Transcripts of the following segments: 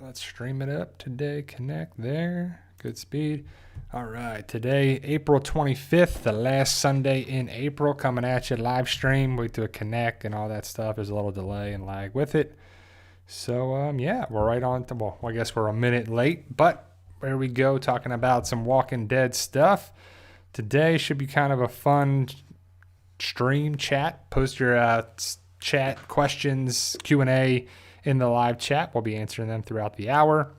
Let's stream it up today. Connect there. Good speed. All right. Today, April 25th, the last Sunday in April, coming at you live stream. Wait to connect and all that stuff. There's a little delay and lag with it. So, yeah, we're right on. Well, I guess we're a minute late, but there we go. Talking about some Walking Dead stuff. Today should be kind of a fun stream chat. Post your chat questions, Q&A in the live chat. We'll be answering them throughout the hour.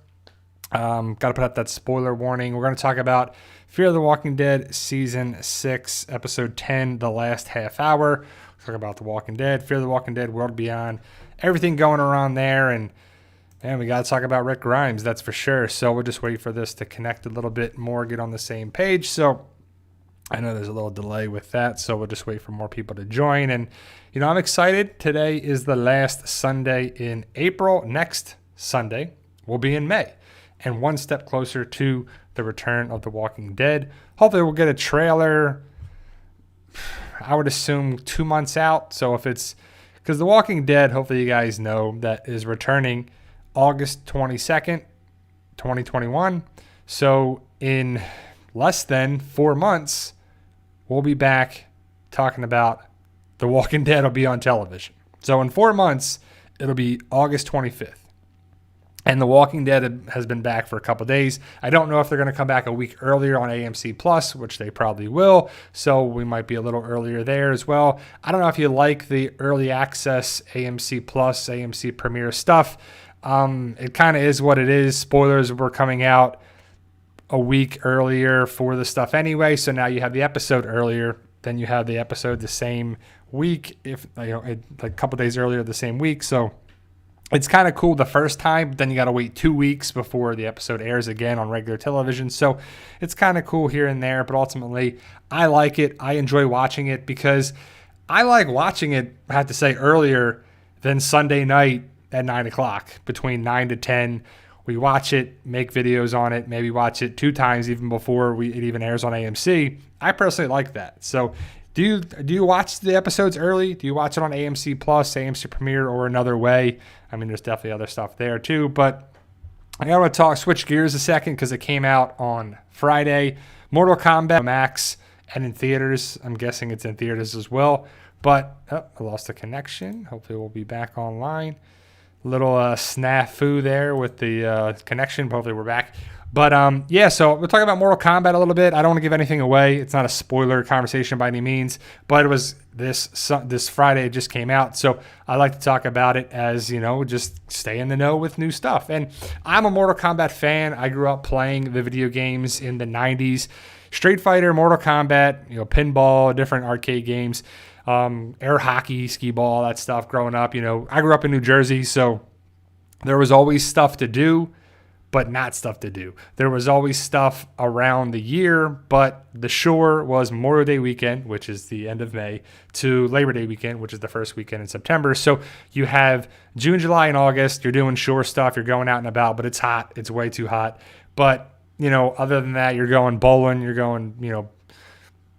Got to put up that spoiler warning. We're going to talk about Fear the Walking Dead Season 6, Episode 10, the last half hour. We'll talk about The Walking Dead, Fear the Walking Dead, World Beyond, everything going around there. And man, we got to talk about Rick Grimes, that's for sure. So we'll just wait for this to connect a little bit more, get on the same page. So I know there's a little delay with that, so we'll just wait for more people to join. And, you know, I'm excited. Today is the last Sunday in April. Next Sunday will be in May. And one step closer to the return of The Walking Dead. Hopefully we'll get a trailer, I would assume 2 months out. So if it's, because The Walking Dead, hopefully you guys know, that is returning August 22nd, 2021. So in less than 4 months, we'll be back talking about The Walking Dead will be on television. So in 4 months, it'll be August 25th. And The Walking Dead has been back for a couple days. I don't know if they're going to come back a week earlier on AMC Plus, which they probably will. So we might be a little earlier there as well. I don't know if you like the early access AMC Plus, AMC Premiere stuff. It kind of is what it is. Spoilers were coming out a week earlier for the stuff anyway. So now you have the episode earlier. Then you have the episode the same week, if a couple days earlier the same week. So it's kind of cool the first time, but then you got to wait 2 weeks before the episode airs again on regular television. So it's kind of cool here and there, but ultimately I like it. I enjoy watching it because I like watching it, I have to say, earlier than Sunday night at 9 o'clock, between 9 to 10. We watch it, make videos on it, maybe watch it 2 times even before it even airs on AMC. I personally like that. So do you watch the episodes early? Do you watch it on AMC Plus, AMC Premiere, or another way? I mean, there's definitely other stuff there too. But I want to switch gears a second because it came out on Friday. Mortal Kombat Max and in theaters. I'm guessing it's in theaters as well. But I lost the connection. Hopefully we'll be back online. Little snafu there with the connection. Hopefully we're back. But yeah, so we'll talk about Mortal Kombat a little bit. I don't want to give anything away. It's not a spoiler conversation by any means, but it was this Friday. It just came out, so I like to talk about it as, just stay in the know with new stuff. And I'm a Mortal Kombat fan. I grew up playing the video games in the 90s. Street Fighter, Mortal Kombat, pinball, different arcade games, air hockey, skee ball, that stuff growing up. I grew up in New Jersey, so there was always stuff to do, but not stuff to do. There was always stuff around the year, but the shore was Memorial Day weekend, which is the end of May, to Labor Day weekend, which is the first weekend in September. So you have June, July, and August. You're doing shore stuff. You're going out and about, but it's hot. It's way too hot. But, other than that, you're going bowling. You're going,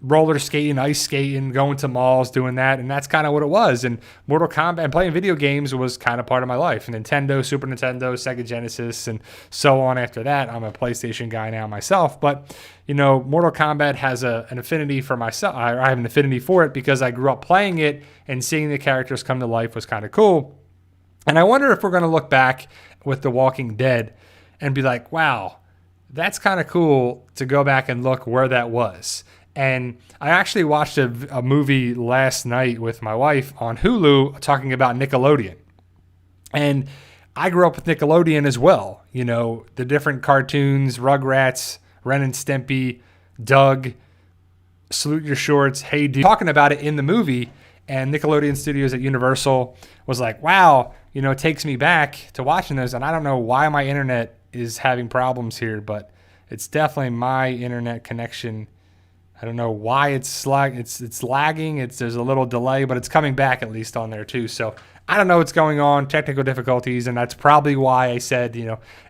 roller skating, ice skating, going to malls, doing that. And that's kind of what it was. And Mortal Kombat and playing video games was kind of part of my life. Nintendo, Super Nintendo, Sega Genesis, and so on after that. I'm a PlayStation guy now myself. But, Mortal Kombat has an affinity for myself. I have an affinity for it because I grew up playing it, and seeing the characters come to life was kind of cool. And I wonder if we're going to look back with The Walking Dead and be like, wow, that's kind of cool to go back and look where that was. And I actually watched a movie last night with my wife on Hulu talking about Nickelodeon. And I grew up with Nickelodeon as well. The different cartoons, Rugrats, Ren and Stimpy, Doug, Salute Your Shorts, Hey Dude. Talking about it in the movie, and Nickelodeon Studios at Universal was like, wow, it takes me back to watching those. And I don't know why my internet is having problems here, but it's definitely my internet connection. I don't know why it's lagging. There's a little delay, but it's coming back at least on there too. So I don't know what's going on, technical difficulties, and that's probably why I said,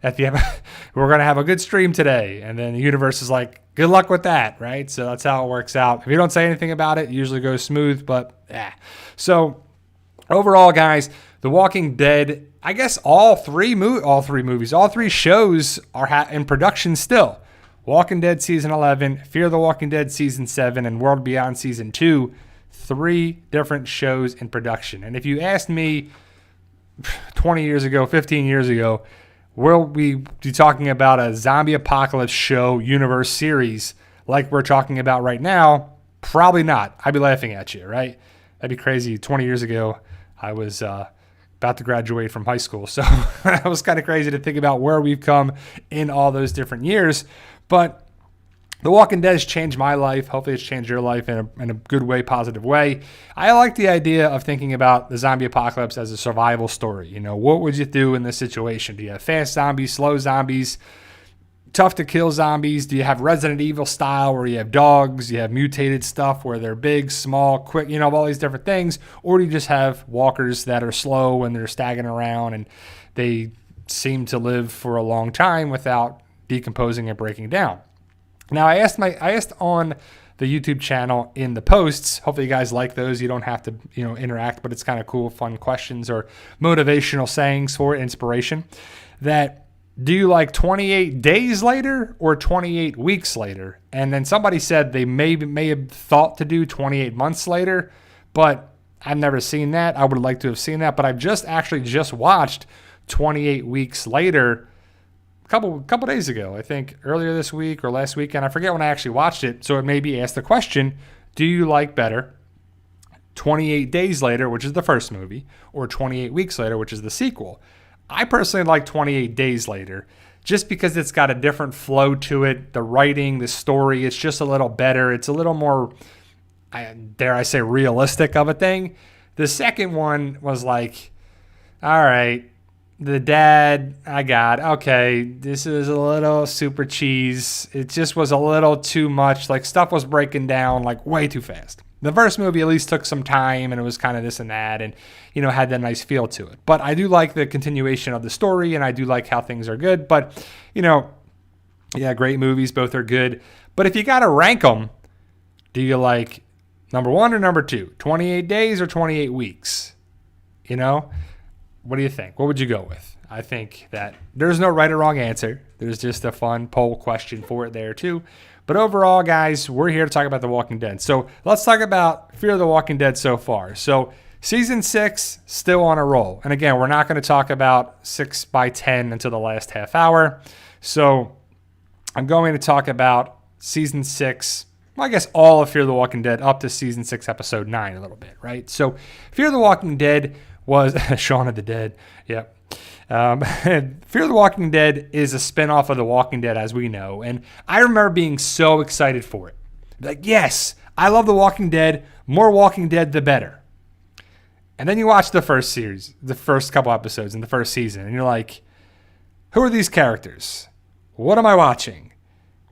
at the end, we're going to have a good stream today. And then the universe is like, good luck with that, right? So that's how it works out. If you don't say anything about it, it usually goes smooth, but yeah. So overall, guys, The Walking Dead, I guess all three shows are in production still. Walking Dead Season 11, Fear the Walking Dead Season 7, and World Beyond Season 2. 3 different shows in production. And if you asked me 20 years ago, 15 years ago, will we be talking about a zombie apocalypse show universe series like we're talking about right now? Probably not. I'd be laughing at you, right? That'd be crazy. 20 years ago, I was about to graduate from high school. So it was kind of crazy to think about where we've come in all those different years. But The Walking Dead has changed my life. Hopefully it's changed your life in a good way, positive way. I like the idea of thinking about the zombie apocalypse as a survival story. You know, what would you do in this situation? Do you have fast zombies, slow zombies, tough to kill zombies? Do you have Resident Evil style where you have dogs, you have mutated stuff where they're big, small, quick, you know, all these different things? Or do you just have walkers that are slow and they're staggering around and they seem to live for a long time without decomposing and breaking down? Now, I asked on the YouTube channel in the posts. Hopefully you guys like those. You don't have to, interact, but it's kind of cool, fun questions or motivational sayings for inspiration. That do you like 28 days later or 28 weeks later? And then somebody said they may have thought to do 28 months later, but I've never seen that. I would like to have seen that, but I've just watched 28 weeks later couple days ago, I think earlier this week or last weekend. I forget when I actually watched it. So it made me ask the question, do you like better 28 days later, which is the first movie, or 28 weeks later, which is the sequel? I personally like 28 days later just because it's got a different flow to it. The writing, the story, it's just a little better. It's a little more, dare I say, realistic of a thing. The second one was like, all right, the dad, okay, this is a little super cheese. It just was a little too much. Like, stuff was breaking down like way too fast. The first movie at least took some time and it was kind of this and that and, had that nice feel to it. But I do like the continuation of the story and I do like how things are good. But, great movies. Both are good. But if you got to rank them, do you like number 1 or number 2? 28 days or 28 weeks? What do you think? What would you go with? I think that there's no right or wrong answer. There's just a fun poll question for it there too. But overall, guys, we're here to talk about The Walking Dead. So let's talk about Fear the Walking Dead so far. So season 6, still on a roll. And again, we're not going to talk about 6x10 until the last half hour. So I'm going to talk about season 6, well, I guess all of Fear the Walking Dead up to season 6, episode 9 a little bit, right? So Fear the Walking Dead was Shaun of the Dead. Yep. Fear the Walking Dead is a spinoff of The Walking Dead, as we know. And I remember being so excited for it. Like, yes, I love The Walking Dead. More Walking Dead, the better. And then you watch the first series, the first couple episodes in the first season, and you're like, who are these characters? What am I watching?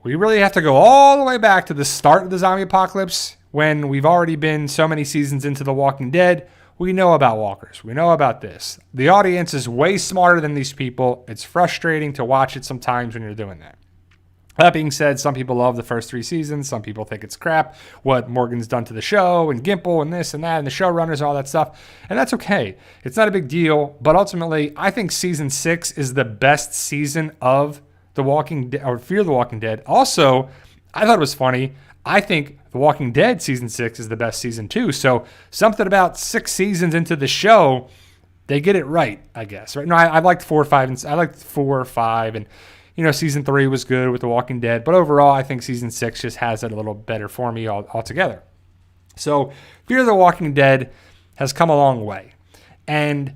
We really have to go all the way back to the start of the zombie apocalypse when we've already been so many seasons into The Walking Dead. We know about walkers. We know about this. The audience is way smarter than these people. It's frustrating to watch it sometimes when you're doing that. That being said, some people love the first 3 seasons. Some people think it's crap, what Morgan's done to the show and Gimple and this and that and the showrunners and all that stuff. And that's okay. It's not a big deal. But ultimately, I think season 6 is the best season of The Walking Dead, or Fear the Walking Dead. Also, I thought it was funny. I think The Walking Dead season 6 is the best season too. So something about 6 seasons into the show, they get it right, I guess. Right? No, I liked 4 or 5, and I liked 4 or 5, and season 3 was good with The Walking Dead. But overall, I think season 6 just has it a little better for me altogether. So Fear the Walking Dead has come a long way, and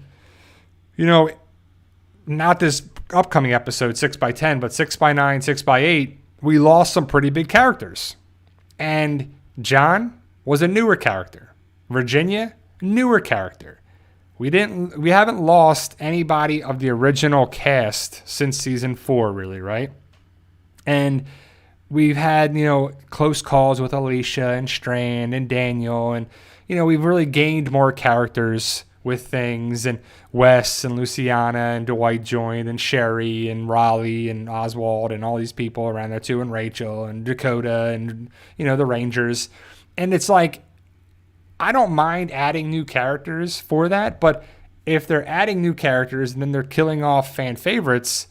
not this upcoming episode 6x10, but 6x9, 6x8, we lost some pretty big characters. And John was a newer character. Virginia, newer character. We haven't lost anybody of the original cast since season 4, really, right? And we've had, close calls with Alicia and Strand and Daniel, and we've really gained more characters with things, and Wes and Luciana and Dwight joined, and Sherry and Raleigh and Oswald and all these people around there too, and Rachel and Dakota and the Rangers. And it's like, I don't mind adding new characters for that, but if they're adding new characters and then they're killing off fan favorites,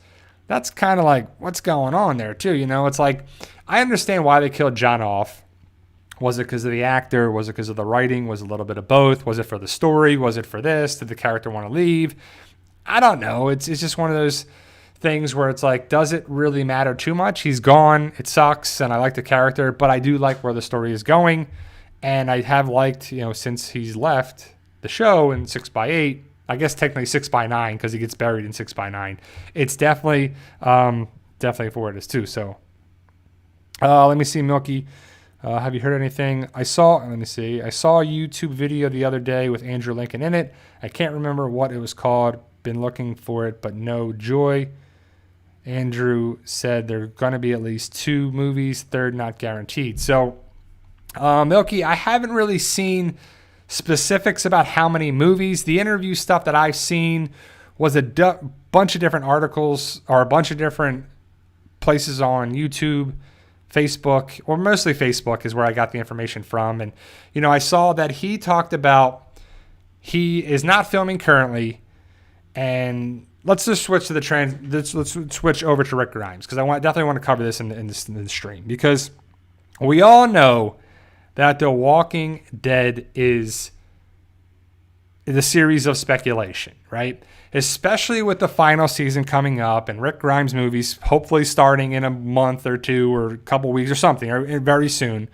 that's kind of like what's going on there too. It's like, I understand why they killed John off. Was it because of the actor? Was it because of the writing? Was it a little bit of both? Was it for the story? Was it for this? Did the character want to leave? I don't know. It's just one of those things where it's like, does it really matter too much? He's gone. It sucks, and I like the character, but I do like where the story is going, and I have liked, since he's left the show in 6x8. I guess technically 6x9 because he gets buried in 6x9. It's definitely for what it is too. So let me see, Milky. Have you heard anything? I saw a YouTube video the other day with Andrew Lincoln in it. I can't remember what it was called. Been looking for it, but no joy. Andrew said there are going to be at least 2 movies, third not guaranteed. So, Milky, I haven't really seen specifics about how many movies. The interview stuff that I've seen was a bunch of different articles or a bunch of different places on YouTube, Facebook, or mostly Facebook is where I got the information from. And, I saw that he talked about he is not filming currently. And let's just switch to let's switch over to Rick Grimes, because I definitely want to cover this in the stream, because we all know that The Walking Dead is the series of speculation, right? Especially with the final season coming up and Rick Grimes movies hopefully starting in a month or 2 or a couple weeks or something, or very soon.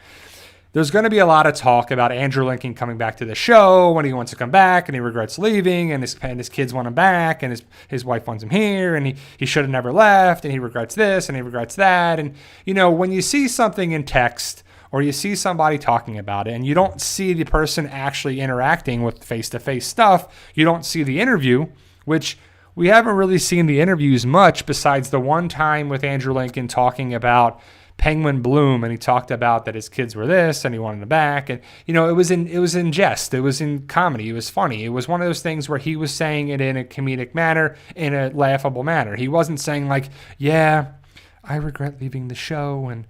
There's going to be a lot of talk about Andrew Lincoln coming back to the show, when he wants to come back and he regrets leaving, and his kids want him back, and his wife wants him here, and he should have never left, and he regrets this and he regrets that. And, when you see something in text or you see somebody talking about it and you don't see the person actually interacting with face-to-face stuff, you don't see the interview, which we haven't really seen the interviews much besides the one time with Andrew Lincoln talking about Penguin Bloom, and he talked about that his kids were this and he wanted them back, and it was in jest, it was in comedy, it was funny, it was one of those things where he was saying it in a comedic manner, in a laughable manner. He wasn't saying like, yeah, I regret leaving the show and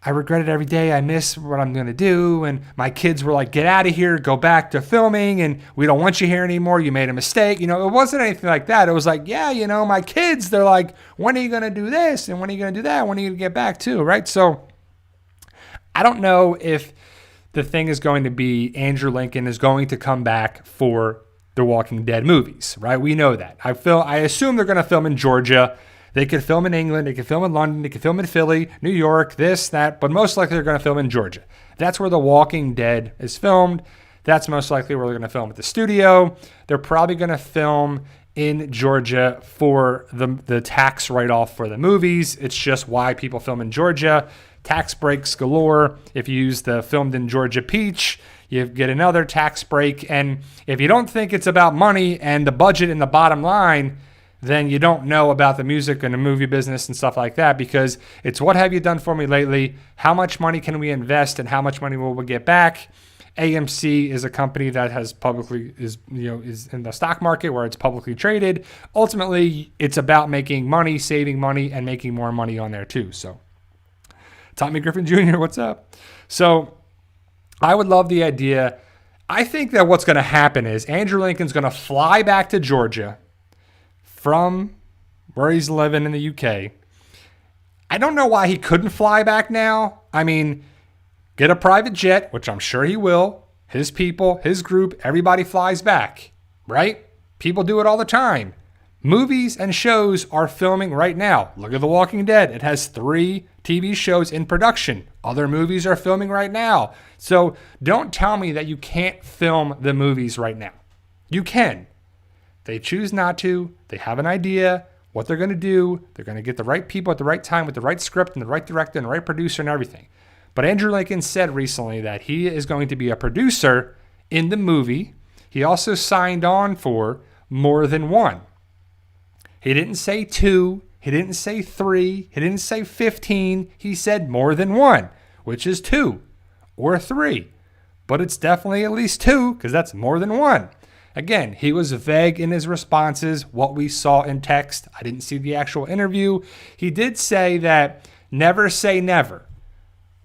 I regret it every day, I miss what I'm going to do, and my kids were like, get out of here, go back to filming, and we don't want you here anymore, you made a mistake. It wasn't anything like that. It was like, yeah, my kids, they're like, when are you going to do this, and when are you going to do that, when are you going to get back to, right? So I don't know if the thing is going to be Andrew Lincoln is going to come back for the Walking Dead movies, right? We know that. I assume they're going to film in Georgia. They could film in England, they could film in London, they could film in Philly, New York, this, that, but most likely they're going to film in Georgia. That's where The Walking Dead is filmed. That's most likely where they're going to film at the studio. They're probably going to film in Georgia for the tax write-off for the movies. It's just why people film in Georgia. Tax breaks galore. If you use the filmed in Georgia peach, you get another tax break. And if you don't think it's about money and the budget and the bottom line, then you don't know about the music and the movie business and stuff like that, because it's what have you done for me lately? How much money can we invest and how much money will we get back? AMC is a company that is in the stock market where it's publicly traded. Ultimately, it's about making money, saving money, and making more money on there too. So, Tommy Griffin Jr., what's up? So, I would love the idea. I think that what's going to happen is Andrew Lincoln's going to fly back to Georgia from where he's living in the UK. I don't know why he couldn't fly back now. I mean, get a private jet, which I'm sure he will. His people, his group, everybody flies back, right? People do it all the time. Movies and shows are filming right now. Look at The Walking Dead. It has 3 TV shows in production. Other movies are filming right now. So don't tell me that you can't film the movies right now. You can. They choose not to. They have an idea what they're going to do. They're going to get the right people at the right time with the right script and the right director and the right producer and everything. But Andrew Lincoln said recently that he is going to be a producer in the movie. He also signed on for more than 1. He didn't say 2. He didn't say 3. He didn't say 15. He said more than 1, which is 2 or 3. But it's definitely at least 2, because that's more than 1. Again, he was vague in his responses, what we saw in text. I didn't see the actual interview. He did say that never say never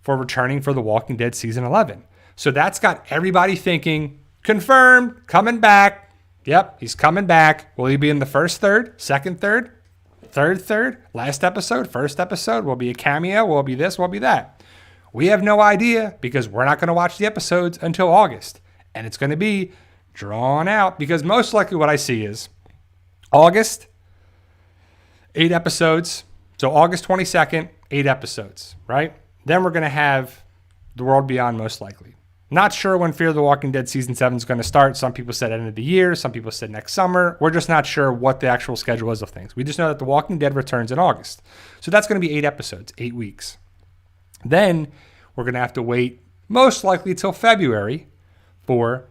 for returning for The Walking Dead Season 11. So that's got everybody thinking, confirmed, coming back, Yep, he's coming back. Will he be in the first third, second third, third, last episode, first episode? Will it be a cameo? Will it be this? Will it be that? We have no idea because we're not going to watch the episodes until August. And it's going to be drawn out because most likely what I see is August, 8 episodes. So August 22nd, 8 episodes, right? Then we're going to have The World Beyond most likely. Not sure when Fear the Walking Dead Season 7 is going to start. Some people said end of the year. Some people said next summer. We're just not sure what the actual schedule is of things. We just know that The Walking Dead returns in August. So that's going to be 8 episodes, 8 weeks. Then we're going to have to wait most likely till February for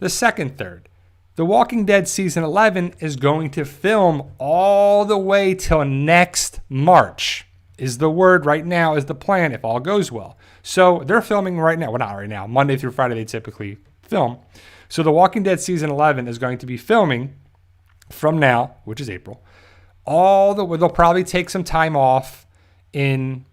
the second third. The Walking Dead Season 11 is going to film all the way till next March. Is the word right now, is the plan if all goes well. So they're filming right now. Well, not right now. Monday through Friday they typically film. So The Walking Dead Season 11 is going to be filming from now, which is April, all the way. They'll probably take some time off in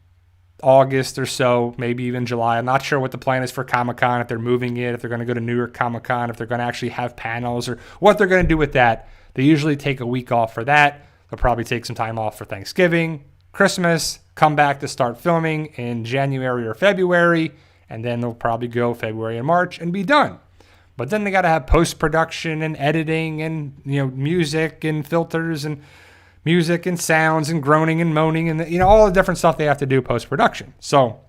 August or so, maybe even July. I'm not sure what the plan is for Comic-Con, if they're moving it, if they're going to go to New York Comic-Con, if they're going to actually have panels or what they're going to do with that. They usually take a week off for that. They'll probably take some time off for Thanksgiving, Christmas, come back to start filming in January or February, and then they'll probably go February and March and be done. But then they got to have post-production and editing and, music and filters and music and sounds and groaning and moaning and, all the different stuff they have to do post-production. So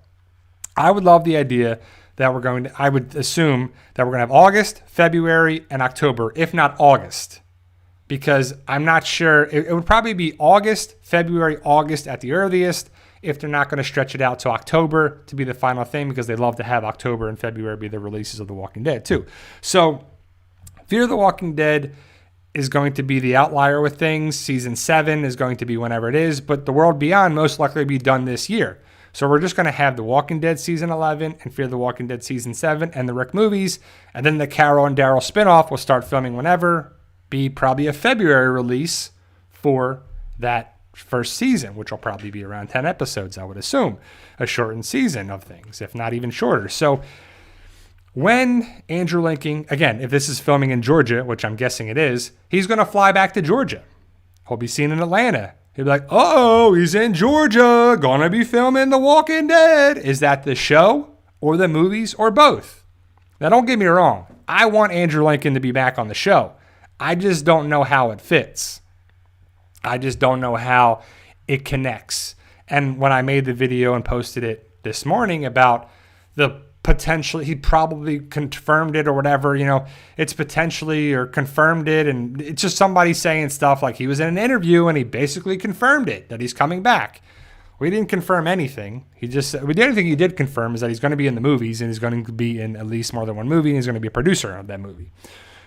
I would love the idea that I would assume that we're going to have August, February, and October, if not August. Because I'm not sure. It would probably be August, February, August at the earliest, if they're not going to stretch it out to October to be the final thing, because they love to have October and February be the releases of The Walking Dead too. So Fear the Walking Dead is going to be the outlier with things. Season 7 is going to be whenever it is, but The World Beyond most likely be done this year. So we're just going to have The Walking Dead Season 11 and Fear the Walking Dead Season 7 and the Rick movies, and then the Carol and Daryl spinoff will start filming whenever. Be probably a February release for that first season, which will probably be around 10 episodes, I would assume. A shortened season of things, if not even shorter. So when Andrew Lincoln, again, if this is filming in Georgia, which I'm guessing it is, he's going to fly back to Georgia. He'll be seen in Atlanta. He'll be like, oh, he's in Georgia, gonna be filming The Walking Dead. Is that the show or the movies or both? Now, don't get me wrong. I want Andrew Lincoln to be back on the show. I just don't know how it fits. I just don't know how it connects. And when I made the video and posted it this morning about the potential, he probably confirmed it or whatever, it's potentially or confirmed it. And it's just somebody saying stuff like he was in an interview and he basically confirmed it, that he's coming back. We didn't confirm anything. The only thing he did confirm is that he's going to be in the movies and he's going to be in at least more than one movie and he's going to be a producer of that movie.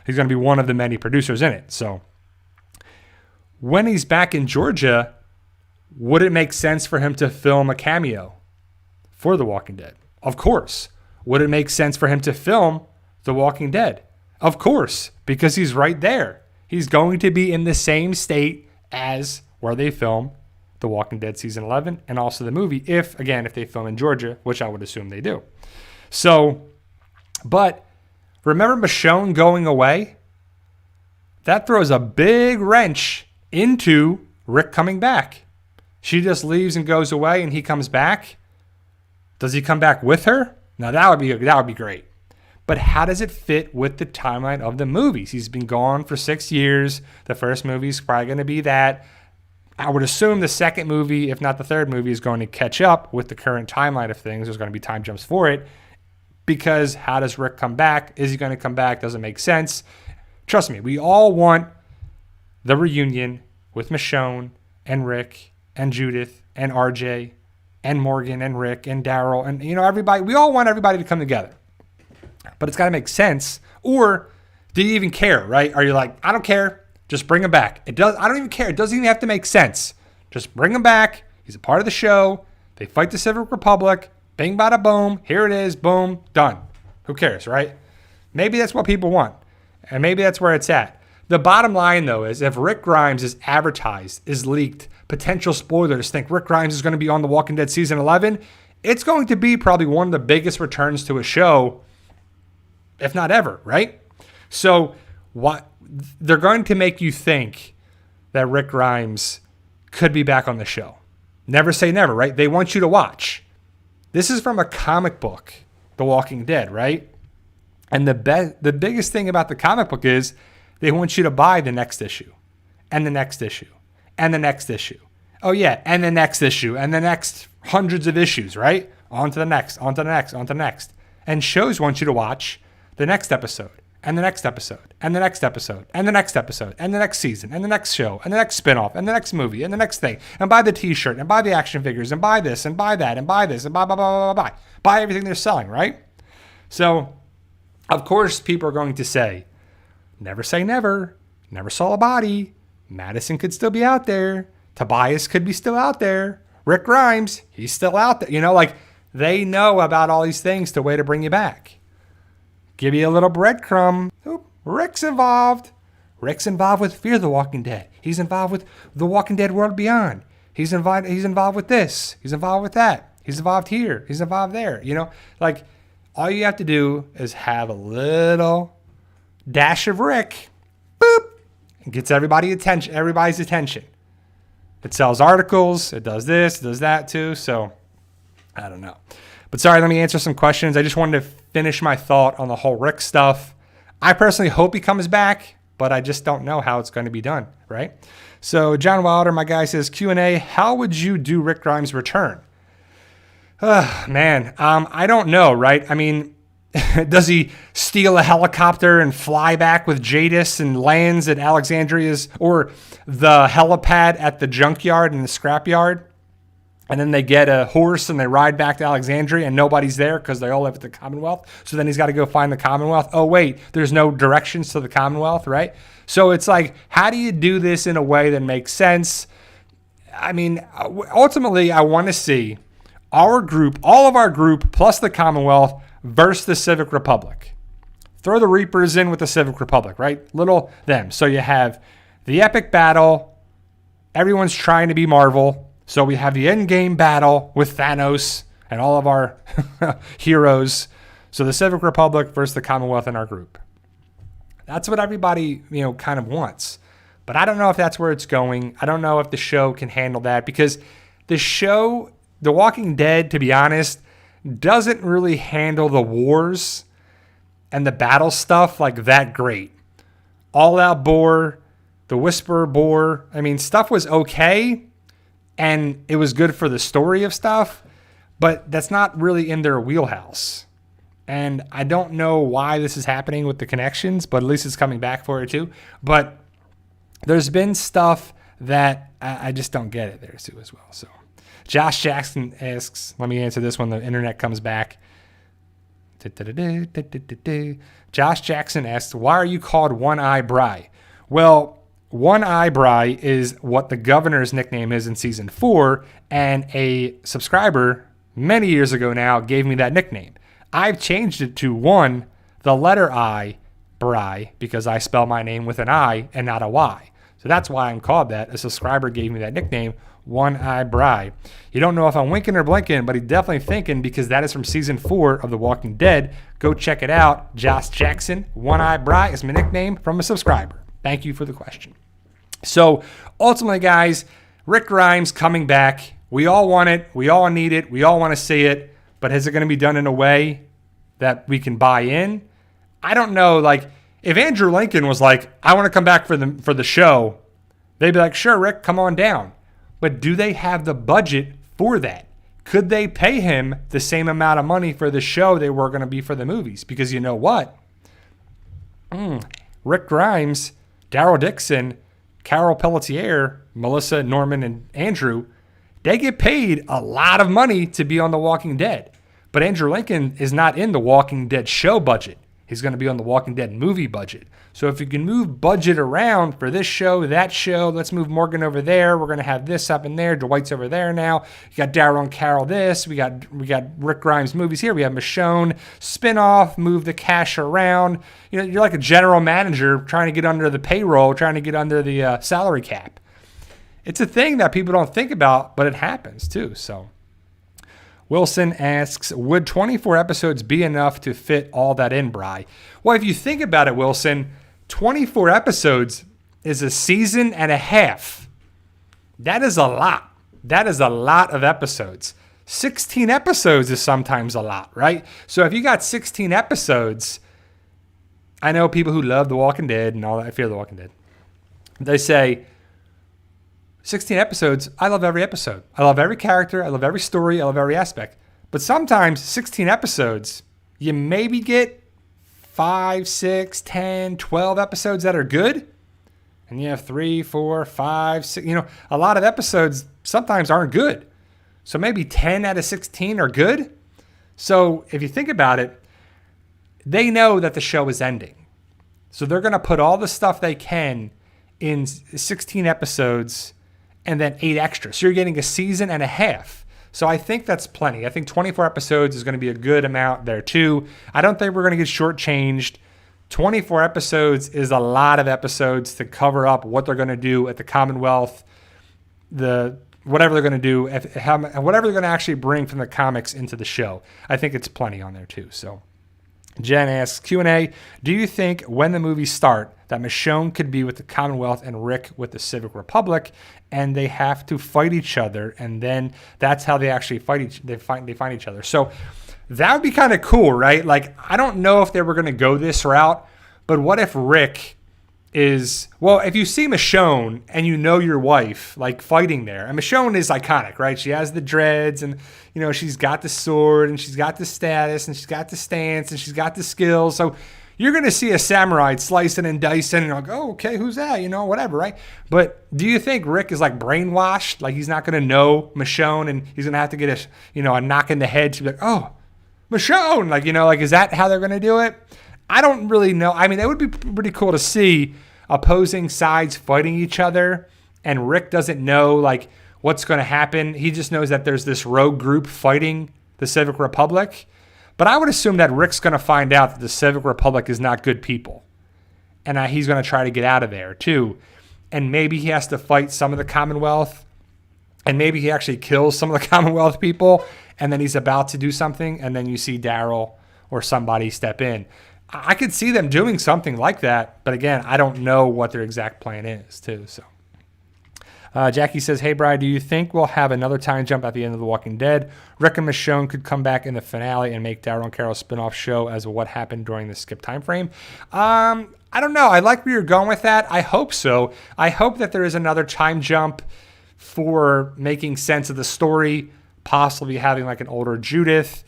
He's going to be one of the many producers in it. So when he's back in Georgia, would it make sense for him to film a cameo for The Walking Dead? Of course. Would it make sense for him to film The Walking Dead? Of course, because he's right there. He's going to be in the same state as where they film The Walking Dead Season 11 and also the movie, if they film in Georgia, which I would assume they do. So, but remember Michonne going away? That throws a big wrench into Rick coming back. She just leaves and goes away and he comes back. Does he come back with her? Now that would be great. But how does it fit with the timeline of the movies? He's been gone for 6 years. The first movie is probably going to be that. I would assume the second movie, if not the third movie, is going to catch up with the current timeline of things. There's going to be time jumps for it. Because how does Rick come back? Is he going to come back? Doesn't make sense. Trust me, we all want the reunion with Michonne and Rick and Judith and RJ and Morgan and Rick and Daryl and everybody. We all want everybody to come together. But it's got to make sense. Or do you even care, right? Are you like, I don't care. Just bring him back. I don't even care. It doesn't even have to make sense. Just bring him back. He's a part of the show. They fight the Civic Republic. Bing, bada, boom. Here it is. Boom. Done. Who cares, right? Maybe that's what people want. And maybe that's where it's at. The bottom line, though, is if Rick Grimes is advertised, is leaked, potential spoilers think Rick Grimes is going to be on The Walking Dead Season 11, it's going to be probably one of the biggest returns to a show, if not ever, right? So what they're going to make you think that Rick Grimes could be back on the show. Never say never, right? They want you to watch. This is from a comic book, The Walking Dead, right? And the biggest thing about the comic book is they want you to buy the next issue and the next issue and the next issue. Oh, yeah, and the next issue and the next hundreds of issues, right? On to the next, on to the next, on to the next. And shows want you to watch the next episode and the next episode and the next episode and the next episode and the next season and the next show and the next spinoff and the next movie and the next thing. And buy the t-shirt and buy the action figures and buy this and buy that and buy this and buy, buy, buy, buy, buy. Buy everything they're selling, right? So, of course, people are going to say, never say never. Never saw a body. Madison could still be out there. Tobias could be still out there. Rick Grimes, he's still out there. You know, like they know about all these things to way to bring you back. Give you a little breadcrumb. Oop, Rick's involved. Rick's involved with Fear the Walking Dead. He's involved with The Walking Dead World Beyond. He's involved with this. He's involved with that. He's involved here. He's involved there. You know, like all you have to do is have a little dash of Rick. Boop. It gets everybody's attention. It sells articles. It does this. It does that too. So I don't know. But sorry, let me answer some questions. I just wanted to finish my thought on the whole Rick stuff. I personally hope he comes back, but I just don't know how it's going to be done, right? So John Wilder, my guy, says, Q&A, how would you do Rick Grimes' return? Man, I don't know, right? I mean, does he steal a helicopter and fly back with Jadis and lands at Alexandria's or the helipad at the junkyard and the scrapyard? And then they get a horse and they ride back to Alexandria and nobody's there because they all live at the Commonwealth. So then he's got to go find the Commonwealth. Oh, wait, there's no directions to the Commonwealth, right? So it's like, how do you do this in a way that makes sense? I mean, ultimately, I want to see our group, all of our group, plus the Commonwealth versus the Civic Republic. Throw the Reapers in with the Civic Republic, right? Little them. So you have the epic battle. Everyone's trying to be Marvel. So we have the endgame battle with Thanos and all of our heroes. So the Civic Republic versus the Commonwealth in our group. That's what everybody, kind of wants. But I don't know if that's where it's going. I don't know if the show can handle that because the show, The Walking Dead, to be honest, doesn't really handle the wars and the battle stuff like that great. All Out Boar, the Whisperer Boar, stuff was okay. And it was good for the story of stuff, but that's not really in their wheelhouse. And I don't know why this is happening with the connections, but at least it's coming back for it too. But there's been stuff that I just don't get it there too as well. So Josh Jackson asks, let me answer this when the internet comes back. Josh Jackson asks, why are you called One-Eye Bry? Well, One-Eye Bry is what the governor's nickname is in season 4, and a subscriber many years ago now gave me that nickname. I've changed it to one, the letter I, Bry, because I spell my name with an I and not a Y. So that's why I'm called that. A subscriber gave me that nickname, One-Eye Bry. You don't know if I'm winking or blinking, but he's definitely thinking because that is from season 4 of The Walking Dead. Go check it out. Josh Jackson, One-Eye Bry is my nickname from a subscriber. Thank you for the question. So ultimately, guys, Rick Grimes coming back. We all want it. We all need it. We all want to see it. But is it going to be done in a way that we can buy in? I don't know. Like, if Andrew Lincoln was like, I want to come back for the show, they'd be like, sure, Rick, come on down. But do they have the budget for that? Could they pay him the same amount of money for the show they were going to be for the movies? Because you know what? Rick Grimes, Daryl Dixon, Carol Pelletier, Melissa, Norman, and Andrew, they get paid a lot of money to be on The Walking Dead. But Andrew Lincoln is not in The Walking Dead show budget. He's going to be on The Walking Dead movie budget. So if you can move budget around for this show, that show, let's move Morgan over there. We're going to have this up in there. Dwight's over there now. You got Daryl and Carol this. We got Rick Grimes movies here. We have Michonne spinoff, move the cash around. You're like a general manager trying to get under the payroll, trying to get under the salary cap. It's a thing that people don't think about, but it happens too. So Wilson asks, would 24 episodes be enough to fit all that in, Bry? Well, if you think about it, Wilson, 24 episodes is a season and a half. That is a lot. That is a lot of episodes. 16 episodes is sometimes a lot, right? So if you got 16 episodes, I know people who love The Walking Dead and all that. I fear The Walking Dead. They say, 16 episodes, I love every episode. I love every character. I love every story. I love every aspect. But sometimes 16 episodes, you maybe get 5, 6, 10, 12 episodes that are good. And you have 3, 4, 5, 6, a lot of episodes sometimes aren't good. So maybe 10 out of 16 are good. So if you think about it, they know that the show is ending. So they're going to put all the stuff they can in 16 episodes and then 8 extra. So you're getting a season and a half. So I think that's plenty. I think 24 episodes is going to be a good amount there too. I don't think we're going to get shortchanged. 24 episodes is a lot of episodes to cover up what they're going to do at the Commonwealth, whatever they're going to do, whatever they're going to actually bring from the comics into the show. I think it's plenty on there too. So Jen asks, Q&A, do you think when the movies start that Michonne could be with the Commonwealth and Rick with the Civic Republic and they have to fight each other and then that's how they actually find each other? So that would be kind of cool, right? Like, I don't know if they were going to go this route, but what if Rick if you see Michonne and you know your wife, like, fighting there, and Michonne is iconic, right? She has the dreads and, she's got the sword and she's got the status and she's got the stance and she's got the skills. So you're going to see a samurai slicing and dicing and you're like, oh, okay, who's that? Whatever, right? But do you think Rick is like brainwashed? Like, he's not going to know Michonne and he's going to have to get a knock in the head to be like, oh, Michonne, is that how they're going to do it? I don't really know. I mean, it would be pretty cool to see opposing sides fighting each other, and Rick doesn't know what's going to happen. He just knows that there's this rogue group fighting the Civic Republic. But I would assume that Rick's going to find out that the Civic Republic is not good people, and he's going to try to get out of there too. And maybe he has to fight some of the Commonwealth, and maybe he actually kills some of the Commonwealth people, and then he's about to do something, and then you see Daryl or somebody step in. I could see them doing something like that, but again, I don't know what their exact plan is too. So, Jackie says, "Hey, Bri, do you think we'll have another time jump at the end of The Walking Dead? Rick and Michonne could come back in the finale and make Daryl and Carol spin-off show as what happened during the skip time frame." I don't know. I like where you're going with that. I hope so. I hope that there is another time jump for making sense of the story, possibly having like an older Judith,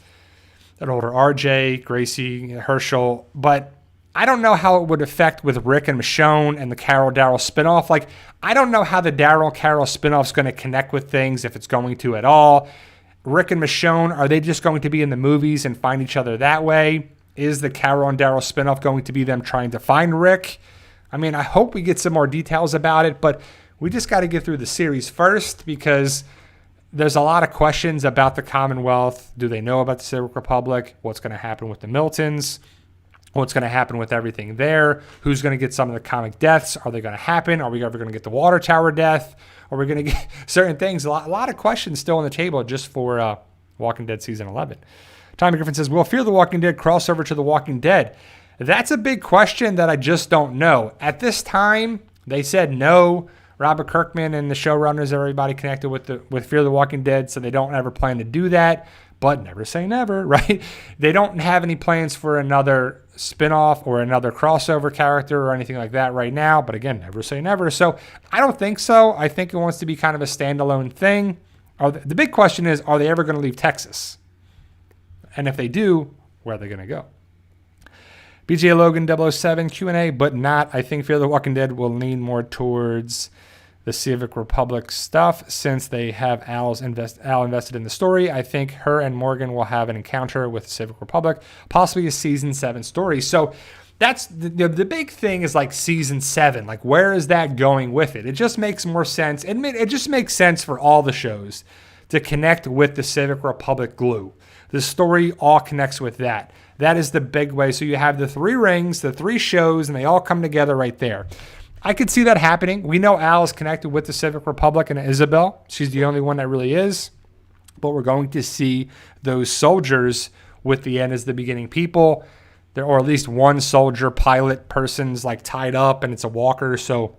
an older RJ, Gracie, Herschel, but I don't know how it would affect with Rick and Michonne and the Carol-Daryl spinoff. Like, I don't know how the Daryl-Carol spinoff is going to connect with things, if it's going to at all. Rick and Michonne, are they just going to be in the movies and find each other that way? Is the Carol and Daryl spinoff going to be them trying to find Rick? I mean, I hope we get some more details about it, but we just got to get through the series first because there's a lot of questions about the Commonwealth. Do they know about the Civic Republic? What's going to happen with the Miltons? What's going to happen with everything there? Who's going to get some of the comic deaths? Are they going to happen? Are we ever going to get the water tower death? Are we going to get certain things? A lot of questions still on the table just for Walking Dead Season 11. Tommy Griffin says, will Fear the Walking Dead cross over to The Walking Dead? That's a big question that I just don't know. At this time, they said no. Robert Kirkman and the showrunners, everybody connected with Fear the Walking Dead, so they don't ever plan to do that. But never say never, right? They don't have any plans for another spinoff or another crossover character or anything like that right now. But again, never say never. So I don't think so. I think it wants to be kind of a standalone thing. The big question is, are they ever going to leave Texas? And if they do, where are they going to go? BJ Logan 007 Q&A, but not. I think Fear the Walking Dead will lean more towards the Civic Republic stuff since they have Al invested in the story. I think her and Morgan will have an encounter with the Civic Republic, possibly a season 7 story. So that's the big thing is like season 7. Like, where is that going with it? It just makes more sense. It just makes sense for all the shows to connect with the Civic Republic glue. The story all connects with that. That is the big way. So you have the 3 rings, the 3 shows, and they all come together right there. I could see that happening. We know Al is connected with the Civic Republic and Isabel. She's the only one that really is. But we're going to see those soldiers with the end as the beginning people. there, or at least one soldier pilot person's like tied up and it's a walker. So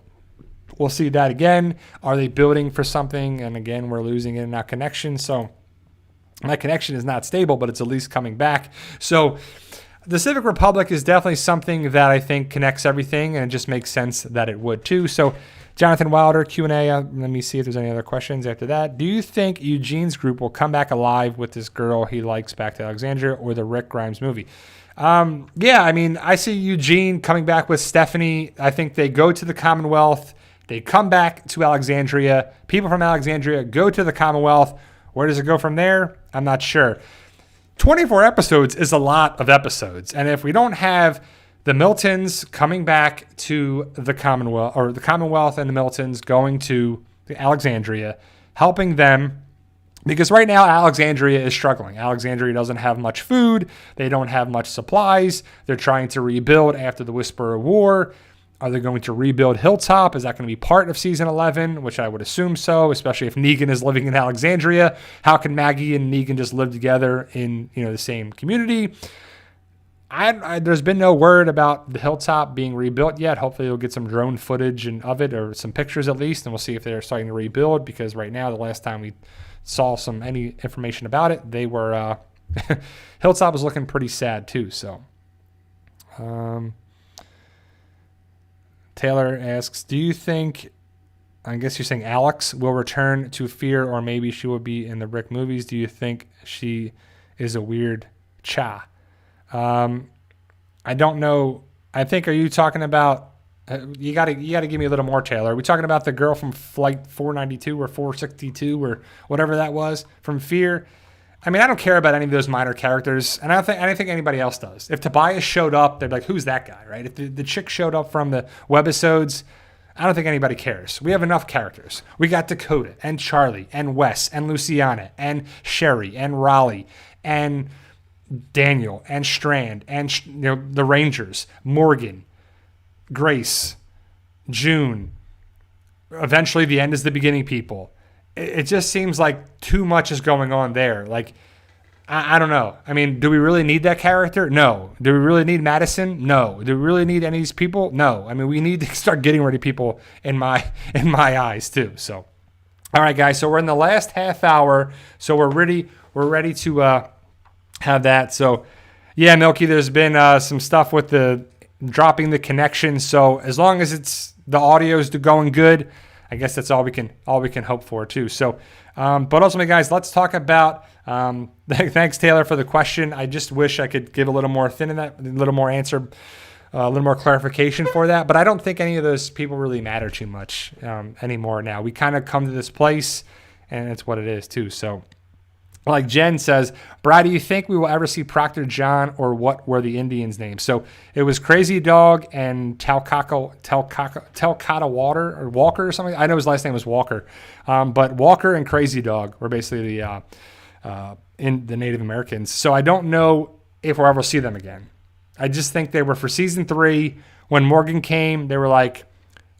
we'll see that again. Are they building for something? And again, we're losing in and out connection. So my connection is not stable, but it's at least coming back. So the Civic Republic is definitely something that I think connects everything, and it just makes sense that it would too. So Jonathan Wilder, Q&A. Let me see if there's any other questions after that. Do you think Eugene's group will come back alive with this girl he likes back to Alexandria, or the Rick Grimes movie? Yeah, I mean, I see Eugene coming back with Stephanie. I think they go to the Commonwealth. They come back to Alexandria. People from Alexandria go to the Commonwealth. Where does it go from there? I'm not sure. 24 episodes is a lot of episodes. And if we don't have the Miltons coming back to the Commonwealth, or the Commonwealth and the Miltons going to Alexandria, helping them, because right now Alexandria is struggling. Alexandria doesn't have much food. They don't have much supplies. They're trying to rebuild after the Whisperer War. Are they going to rebuild Hilltop? Is that going to be part of season 11? Which I would assume so, especially if Negan is living in Alexandria. How can Maggie and Negan just live together in the same community? There's been no word about the Hilltop being rebuilt yet. Hopefully we'll get some drone footage of it, or some pictures at least, and we'll see if they're starting to rebuild, because right now, the last time we saw any information about it, they were Hilltop was looking pretty sad too. So Taylor asks, do you think, I guess you're saying Alex will return to Fear, or maybe she will be in the Rick movies? Do you think she is a weird cha? I don't know. I think, are you talking about, you gotta give me a little more, Taylor. Are we talking about the girl from Flight 492 or 462 or whatever that was from Fear? I mean, I don't care about any of those minor characters, and I don't think anybody else does. If Tobias showed up, they'd be like, who's that guy, right? If the chick showed up from the webisodes, I don't think anybody cares. We have enough characters. We got Dakota and Charlie and Wes and Luciana and Sherry and Raleigh and Daniel and Strand and the Rangers, Morgan, Grace, June. Eventually, the end is the beginning people. It just seems like too much is going on there. Like, I don't know. I mean, do we really need that character? No. Do we really need Madison? No. Do we really need any of these people? No. I mean, we need to start getting rid of people in my eyes too. So, all right, guys. So we're in the last half hour. So we're ready to have that. So, yeah, Milky, there's been some stuff with the dropping the connection. So as long as the audio's going good, I guess that's all we can hope for too. So, but ultimately, guys, let's talk about. Thanks, Taylor, for the question. I just wish I could give a little more a little more answer, a little more clarification for that. But I don't think any of those people really matter too much anymore. Now we kind of come to this place, and it's what it is too. So, like Jen says, Brad, do you think we will ever see Proctor John, or what were the Indians' names? So it was Crazy Dog and Talcata Water or Walker or something. I know his last name was Walker, but Walker and Crazy Dog were basically in the Native Americans. So I don't know if we'll ever see them again. I just think they were for season 3. When Morgan came, they were like,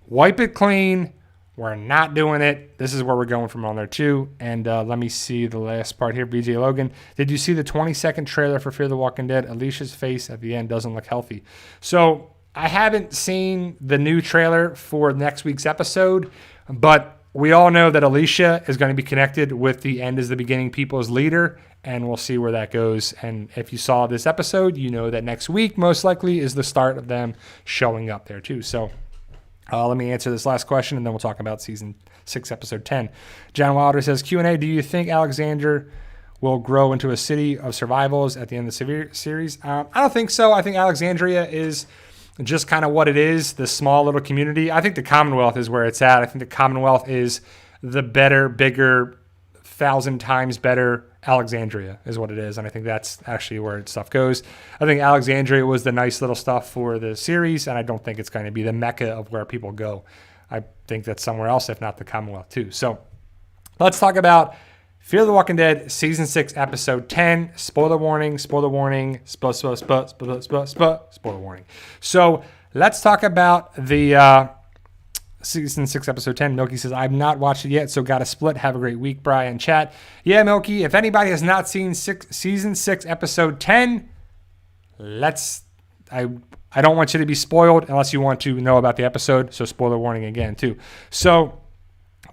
wipe it clean. We're not doing it. This is where we're going from on there too. And let me see the last part here. BJ Logan, did you see the 20-second trailer for Fear the Walking Dead? Alicia's face at the end doesn't look healthy. So I haven't seen the new trailer for next week's episode, but we all know that Alicia is going to be connected with the End is the Beginning People's leader, and we'll see where that goes. And if you saw this episode, you know that next week most likely is the start of them showing up there too. So let me answer this last question, and then we'll talk about season 6, episode 10. John Wilder says, Q&A, do you think Alexander will grow into a city of survivals at the end of the series? I don't think so. I think Alexandria is just kind of what it is, the small little community. I think the Commonwealth is where it's at. I think the Commonwealth is the better, bigger, 1,000 times better Alexandria is what it is, and I think that's actually where stuff goes. I think Alexandria was the nice little stuff for the series, and I don't think it's going to be the mecca of where people go. I think that's somewhere else, if not the Commonwealth too. So let's talk about Fear the Walking Dead Season 6, Episode 10. Spoiler warning, spoiler warning, spoiler warning. So let's talk about the Season 6, Episode 10. Milky says, I've not watched it yet, so got to split. Have a great week, Brian. Chat. Yeah, Milky, if anybody has not seen Season 6, Episode 10, let's I don't want you to be spoiled unless you want to know about the episode. So spoiler warning again too. So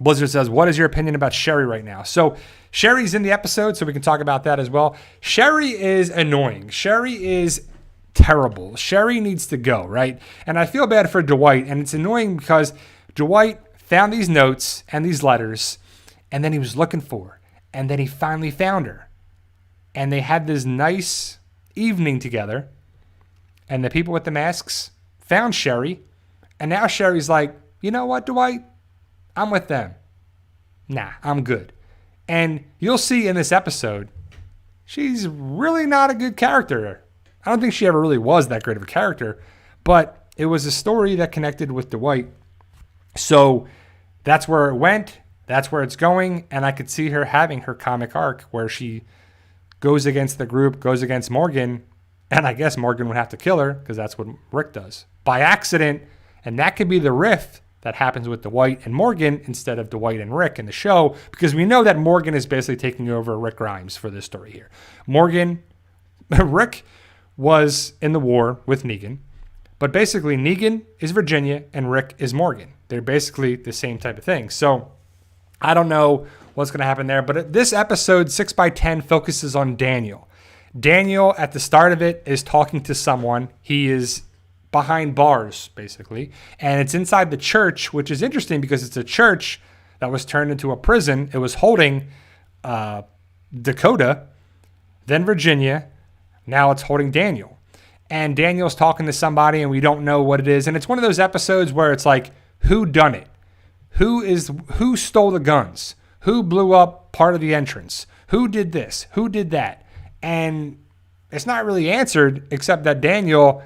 Blizzard says, what is your opinion about Sherry right now? So Sherry's in the episode, so we can talk about that as well. Sherry is annoying. Sherry is terrible. Sherry needs to go, right? And I feel bad for Dwight, and it's annoying because Dwight found these notes and these letters, and then he was looking for her, and then he finally found her. And they had this nice evening together, and the people with the masks found Sherry, and now Sherry's like, you know what, Dwight? I'm with them. Nah, I'm good. And you'll see in this episode, she's really not a good character. I don't think she ever really was that great of a character, but it was a story that connected with Dwight. So that's where it went. That's where it's going. And I could see her having her comic arc where she goes against the group, goes against Morgan, and I guess Morgan would have to kill her because that's what Rick does by accident. And that could be the rift that happens with Dwight and Morgan instead of Dwight and Rick in the show, because we know that Morgan is basically taking over Rick Grimes for this story here. Rick was in the war with Negan, but basically Negan is Virginia and Rick is Morgan. They're basically the same type of thing. So I don't know what's going to happen there, but this episode 6x10 focuses on Daniel. Daniel at the start of it is talking to someone. He is behind bars, basically. And it's inside the church, which is interesting because it's a church that was turned into a prison. It was holding Dakota, then Virginia. Now it's holding Daniel. And Daniel's talking to somebody and we don't know what it is. And it's one of those episodes where it's like, who done it? Who stole the guns? Who blew up part of the entrance? Who did this? Who did that? And it's not really answered except that Daniel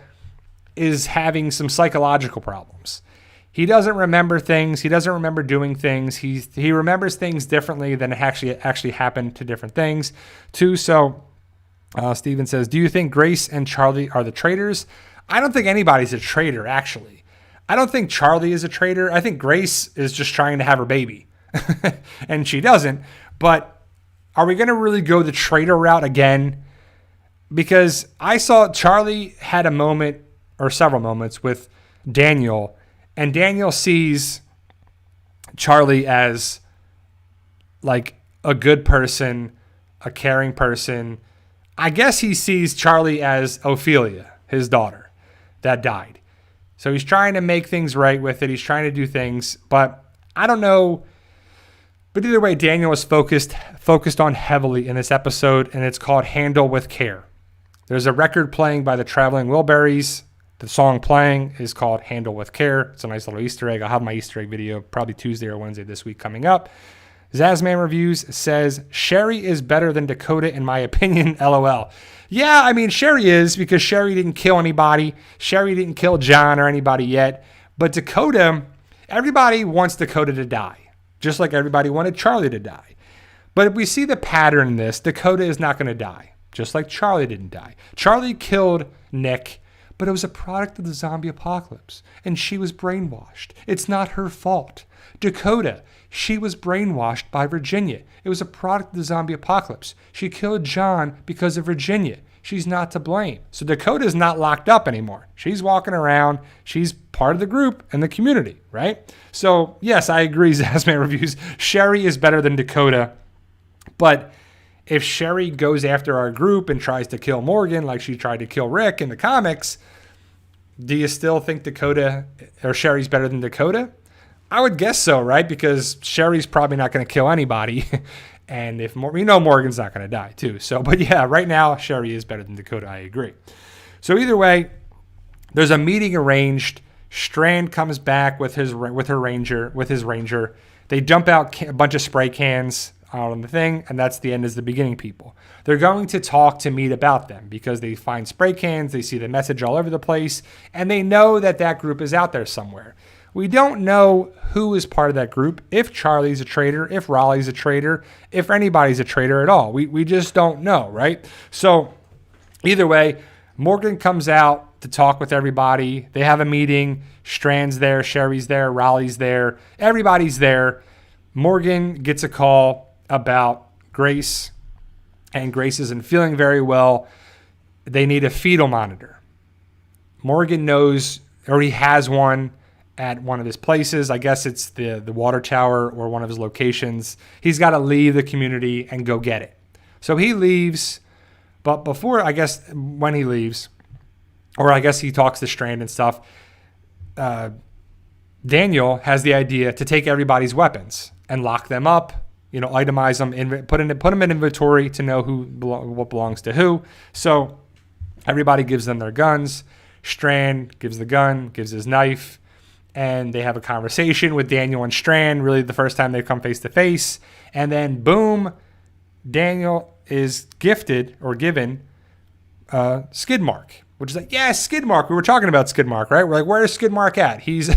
is having some psychological problems. He doesn't remember things. He doesn't remember doing things. He remembers things differently than actually happened to different things too. So Steven says, do you think Grace and Charlie are the traitors? I don't think anybody's a traitor, actually. I don't think Charlie is a traitor. I think Grace is just trying to have her baby. And she doesn't. But are we going to really go the traitor route again? Because I saw Charlie had a moment or several moments with Daniel, and Daniel sees Charlie as like a good person, a caring person. I guess he sees Charlie as Ophelia, his daughter that died. So he's trying to make things right with it. He's trying to do things, but I don't know. But either way, Daniel is focused on heavily in this episode, and it's called Handle with Care. There's a record playing by the Traveling Wilburys. The song playing is called Handle with Care. It's a nice little Easter egg. I'll have my Easter egg video probably Tuesday or Wednesday this week coming up. Zazman Reviews says, Sherry is better than Dakota in my opinion, LOL. Yeah, I mean, Sherry is, because Sherry didn't kill anybody. Sherry didn't kill John or anybody yet. But Dakota, everybody wants Dakota to die, just like everybody wanted Charlie to die. But if we see the pattern in this, Dakota is not going to die, just like Charlie didn't die. Charlie killed Nick, but it was a product of the zombie apocalypse, and she was brainwashed. It's not her fault. Dakota, she was brainwashed by Virginia. It was a product of the zombie apocalypse. She killed John because of Virginia. She's not to blame. So Dakota's not locked up anymore. She's walking around. She's part of the group and the community, right? So, yes, I agree, Zazman Reviews. Sherry is better than Dakota. But if Sherry goes after our group and tries to kill Morgan like she tried to kill Rick in the comics, do you still think Dakota or Sherry's better than Dakota? I would guess so, right? Because Sherry's probably not going to kill anybody. And if we know Morgan's not going to die too. So, but yeah, right now Sherry is better than Dakota. I agree. So either way, there's a meeting arranged. Strand comes back with his ranger. They dump out a bunch of spray cans out on the thing, and that's the end is the beginning people. They're going to talk to meet about them because they find spray cans, they see the message all over the place, and they know that group is out there somewhere. We don't know who is part of that group, if Charlie's a traitor, if Raleigh's a traitor, if anybody's a traitor at all. We just don't know, right? So either way, Morgan comes out to talk with everybody. They have a meeting. Strand's there, Sherry's there, Raleigh's there. Everybody's there. Morgan gets a call about Grace, and Grace isn't feeling very well. They need a fetal monitor. Morgan knows, or he has one at one of his places. I guess it's the water tower or one of his locations. He's got to leave the community and go get it. So he leaves, but before, I guess, when he leaves, or I guess he talks to Strand and stuff, Daniel has the idea to take everybody's weapons and lock them up, itemize them, put them in inventory to know what belongs to who. So everybody gives them their guns. Strand gives the gun, gives his knife, and they have a conversation with Daniel and Strand, really the first time they come face to face. And then boom, Daniel is gifted or given skid mark, which is like, yeah, skid mark. We were talking about skid mark, right? We're like, where's skid mark at? He's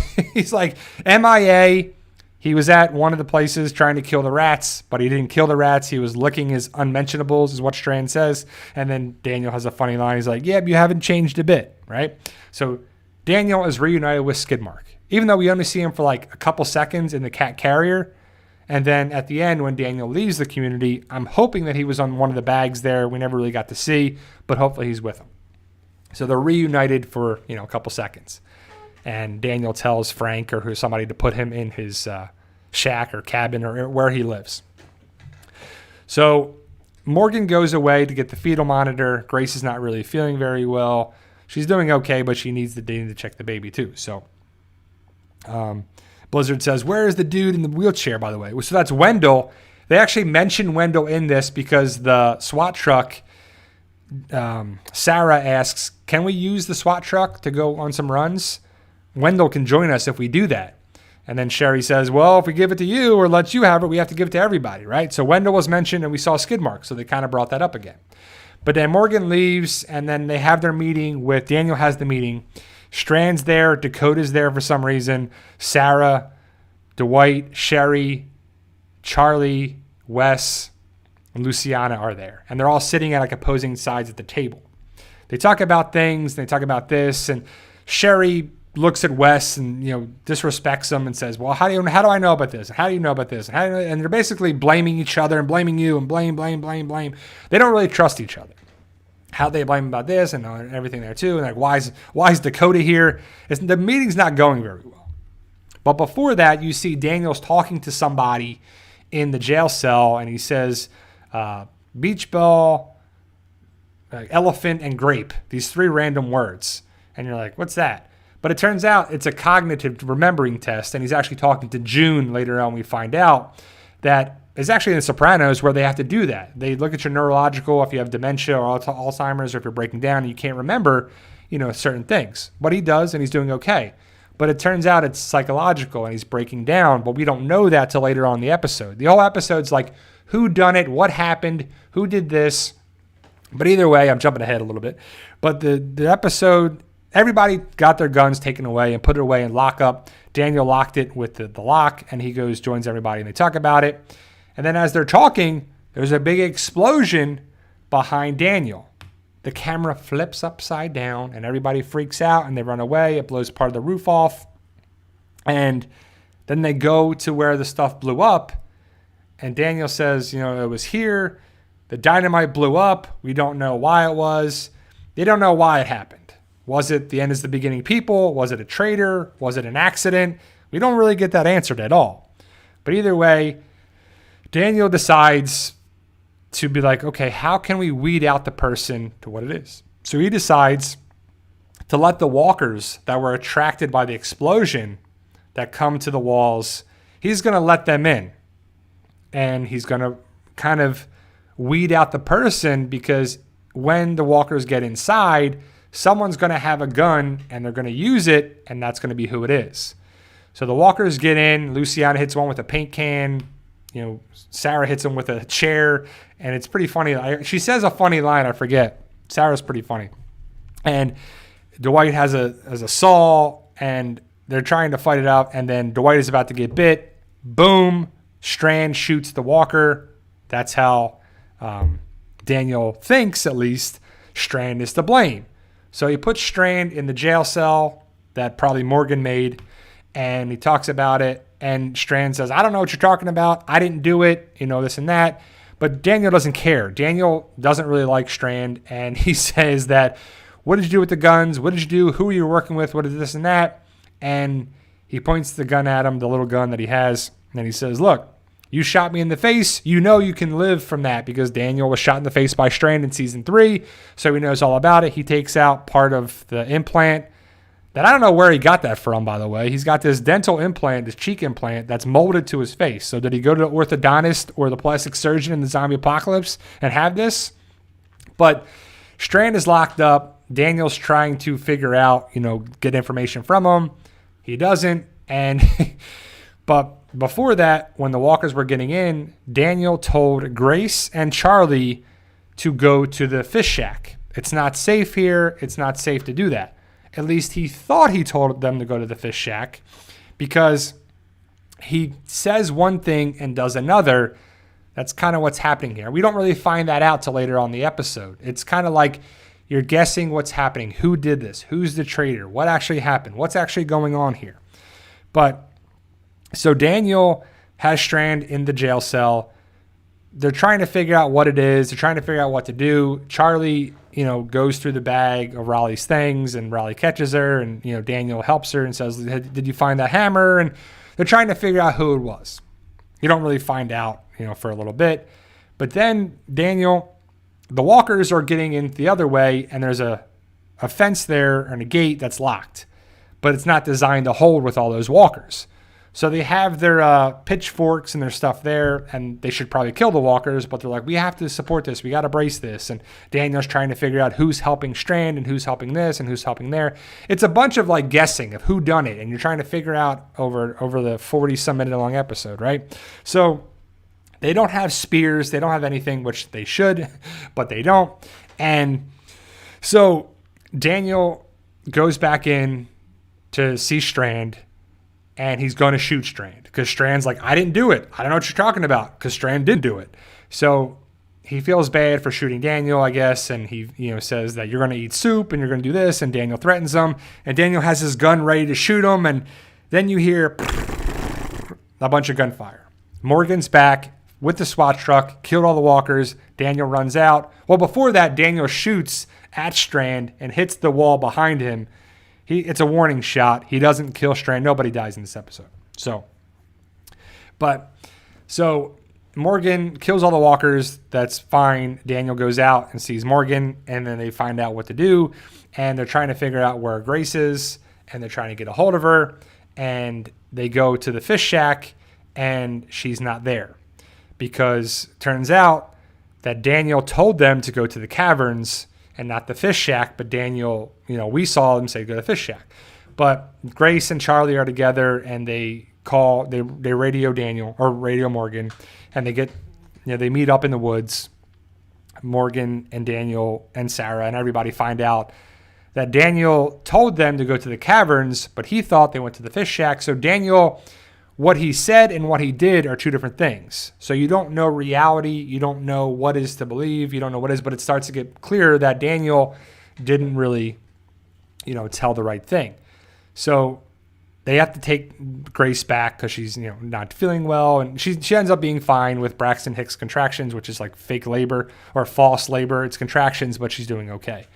like MIA. He was at one of the places trying to kill the rats, but he didn't kill the rats. He was licking his unmentionables, is what Strand says. And then Daniel has a funny line. He's like, yeah, you haven't changed a bit, right? So Daniel is reunited with Skidmark, even though we only see him for like a couple seconds in the cat carrier. And then at the end, when Daniel leaves the community, I'm hoping that he was on one of the bags there. We never really got to see, but hopefully he's with him. So they're reunited for, a couple seconds. And Daniel tells Frank or somebody to put him in his shack or cabin or where he lives. So Morgan goes away to get the fetal monitor. Grace is not really feeling very well. She's doing okay, but they need to check the baby too. So Blizzard says, where is the dude in the wheelchair, by the way? So that's Wendell. They actually mention Wendell in this because the SWAT truck, Sarah asks, can we use the SWAT truck to go on some runs? Wendell can join us if we do that. And then Sherry says, well, if we give it to you or let you have it, we have to give it to everybody, right? So Wendell was mentioned and we saw skid marks. So they kind of brought that up again. But then Morgan leaves and then they have their meeting with, Daniel has the meeting. Strand's there. Dakota's there for some reason. Sarah, Dwight, Sherry, Charlie, Wes, and Luciana are there. And they're all sitting at like opposing sides at the table. They talk about things. They talk about this. And Sherry looks at Wes and disrespects him and says, well, how do I know about this? How do you know about this? And they're basically blaming each other and blaming you and blame. They don't really trust each other. How they blame about this and everything there too. And like, why is Dakota here? The meeting's not going very well. But before that, you see Daniel's talking to somebody in the jail cell and he says, beach ball, elephant, and grape. These 3 random words. And you're like, what's that? But it turns out it's a cognitive remembering test, and he's actually talking to June later on. We find out that it's actually in The Sopranos where they have to do that. They look at your neurological, if you have dementia or Alzheimer's, or if you're breaking down and you can't remember, certain things. But he does, and he's doing okay. But it turns out it's psychological, and he's breaking down, but we don't know that till later on in the episode. The whole episode's like, who done it, what happened, who did this. But either way, I'm jumping ahead a little bit. But the episode... Everybody got their guns taken away and put it away in lockup. Daniel locked it with the lock, and he joins everybody, and they talk about it. And then as they're talking, there's a big explosion behind Daniel. The camera flips upside down, and everybody freaks out, and they run away. It blows part of the roof off. And then they go to where the stuff blew up, and Daniel says, it was here. The dynamite blew up. We don't know why it was. They don't know why it happened. Was it the end is the beginning people? Was it a traitor? Was it an accident? We don't really get that answered at all. But either way, Daniel decides to be like, okay, how can we weed out the person to what it is? So he decides to let the walkers that were attracted by the explosion that come to the walls, he's going to let them in. And he's going to kind of weed out the person because when the walkers get inside, someone's going to have a gun and they're going to use it, and that's going to be who it is. So the walkers get in. Luciana hits one with a paint can. Sarah hits him with a chair, and it's pretty funny. She says a funny line. I forget. Sarah's pretty funny. And Dwight has a saw, and they're trying to fight it out, and then Dwight is about to get bit. Boom. Strand shoots the walker. That's how Daniel thinks, at least, Strand is to blame. So he puts Strand in the jail cell that probably Morgan made, and he talks about it, and Strand says, I don't know what you're talking about. I didn't do it, this and that. But Daniel doesn't care. Daniel doesn't really like Strand, and he says that what did you do with the guns? What did you do? Who are you working with? What is this and that? And he points the gun at him, the little gun that he has, and he says, look, you shot me in the face. You know you can live from that because Daniel was shot in the face by Strand in season 3, so he knows all about it. He takes out part of the implant that I don't know where he got that from, by the way. He's got this dental implant, this cheek implant, that's molded to his face. So did he go to the orthodontist or the plastic surgeon in the zombie apocalypse and have this? But Strand is locked up. Daniel's trying to figure out, get information from him. He doesn't. And but before that, when the walkers were getting in, Daniel told Grace and Charlie to go to the fish shack. It's not safe here. It's not safe to do that. At least he thought he told them to go to the fish shack because he says one thing and does another. That's kind of what's happening here. We don't really find that out till later on in the episode. It's kind of like you're guessing what's happening. Who did this? Who's the traitor? What actually happened? What's actually going on here? But so Daniel has Strand in the jail cell. They're trying to figure out what it is. They're trying to figure out what to do. Charlie, goes through the bag of Raleigh's things, and Raleigh catches her, and, Daniel helps her and says, did you find that hammer? And they're trying to figure out who it was. You don't really find out, for a little bit. But then the walkers are getting in the other way, and there's a fence there and a gate that's locked. But it's not designed to hold with all those walkers. So they have their pitchforks and their stuff there, and they should probably kill the walkers, but they're like, we have to support this. We got to brace this. And Daniel's trying to figure out who's helping Strand and who's helping this and who's helping there. It's a bunch of guessing of who done it, and you're trying to figure out over the 40-some minute long episode, right? So they don't have spears. They don't have anything, which they should, but they don't. And so Daniel goes back in to see Strand, and he's going to shoot Strand because Strand's like, I didn't do it. I don't know what you're talking about because Strand did do it. So he feels bad for shooting Daniel, I guess, and he says that you're going to eat soup and you're going to do this, and Daniel threatens him, and Daniel has his gun ready to shoot him, and then you hear a bunch of gunfire. Morgan's back with the SWAT truck, killed all the walkers. Daniel runs out. Well, before that, Daniel shoots at Strand and hits the wall behind him. It's a warning shot. He doesn't kill Strand. Nobody dies in this episode. So Morgan kills all the walkers. That's fine. Daniel goes out and sees Morgan, and then they find out what to do, and they're trying to figure out where Grace is, and they're trying to get a hold of her, and they go to the fish shack, and she's not there because turns out that Daniel told them to go to the caverns and not the fish shack, but Daniel, we saw him say go to the fish shack. But Grace and Charlie are together, and they radio Daniel or radio Morgan, and they meet up in the woods. Morgan and Daniel and Sarah and everybody find out that Daniel told them to go to the caverns, but he thought they went to the fish shack. So Daniel, what he said and what he did are two different things. So you don't know reality. You don't know what is to believe. You don't know what is, but it starts to get clear that Daniel didn't really, tell the right thing. So they have to take Grace back because she's, not feeling well. And she ends up being fine with Braxton Hicks contractions, which is like fake labor or false labor. It's contractions, but she's doing okay.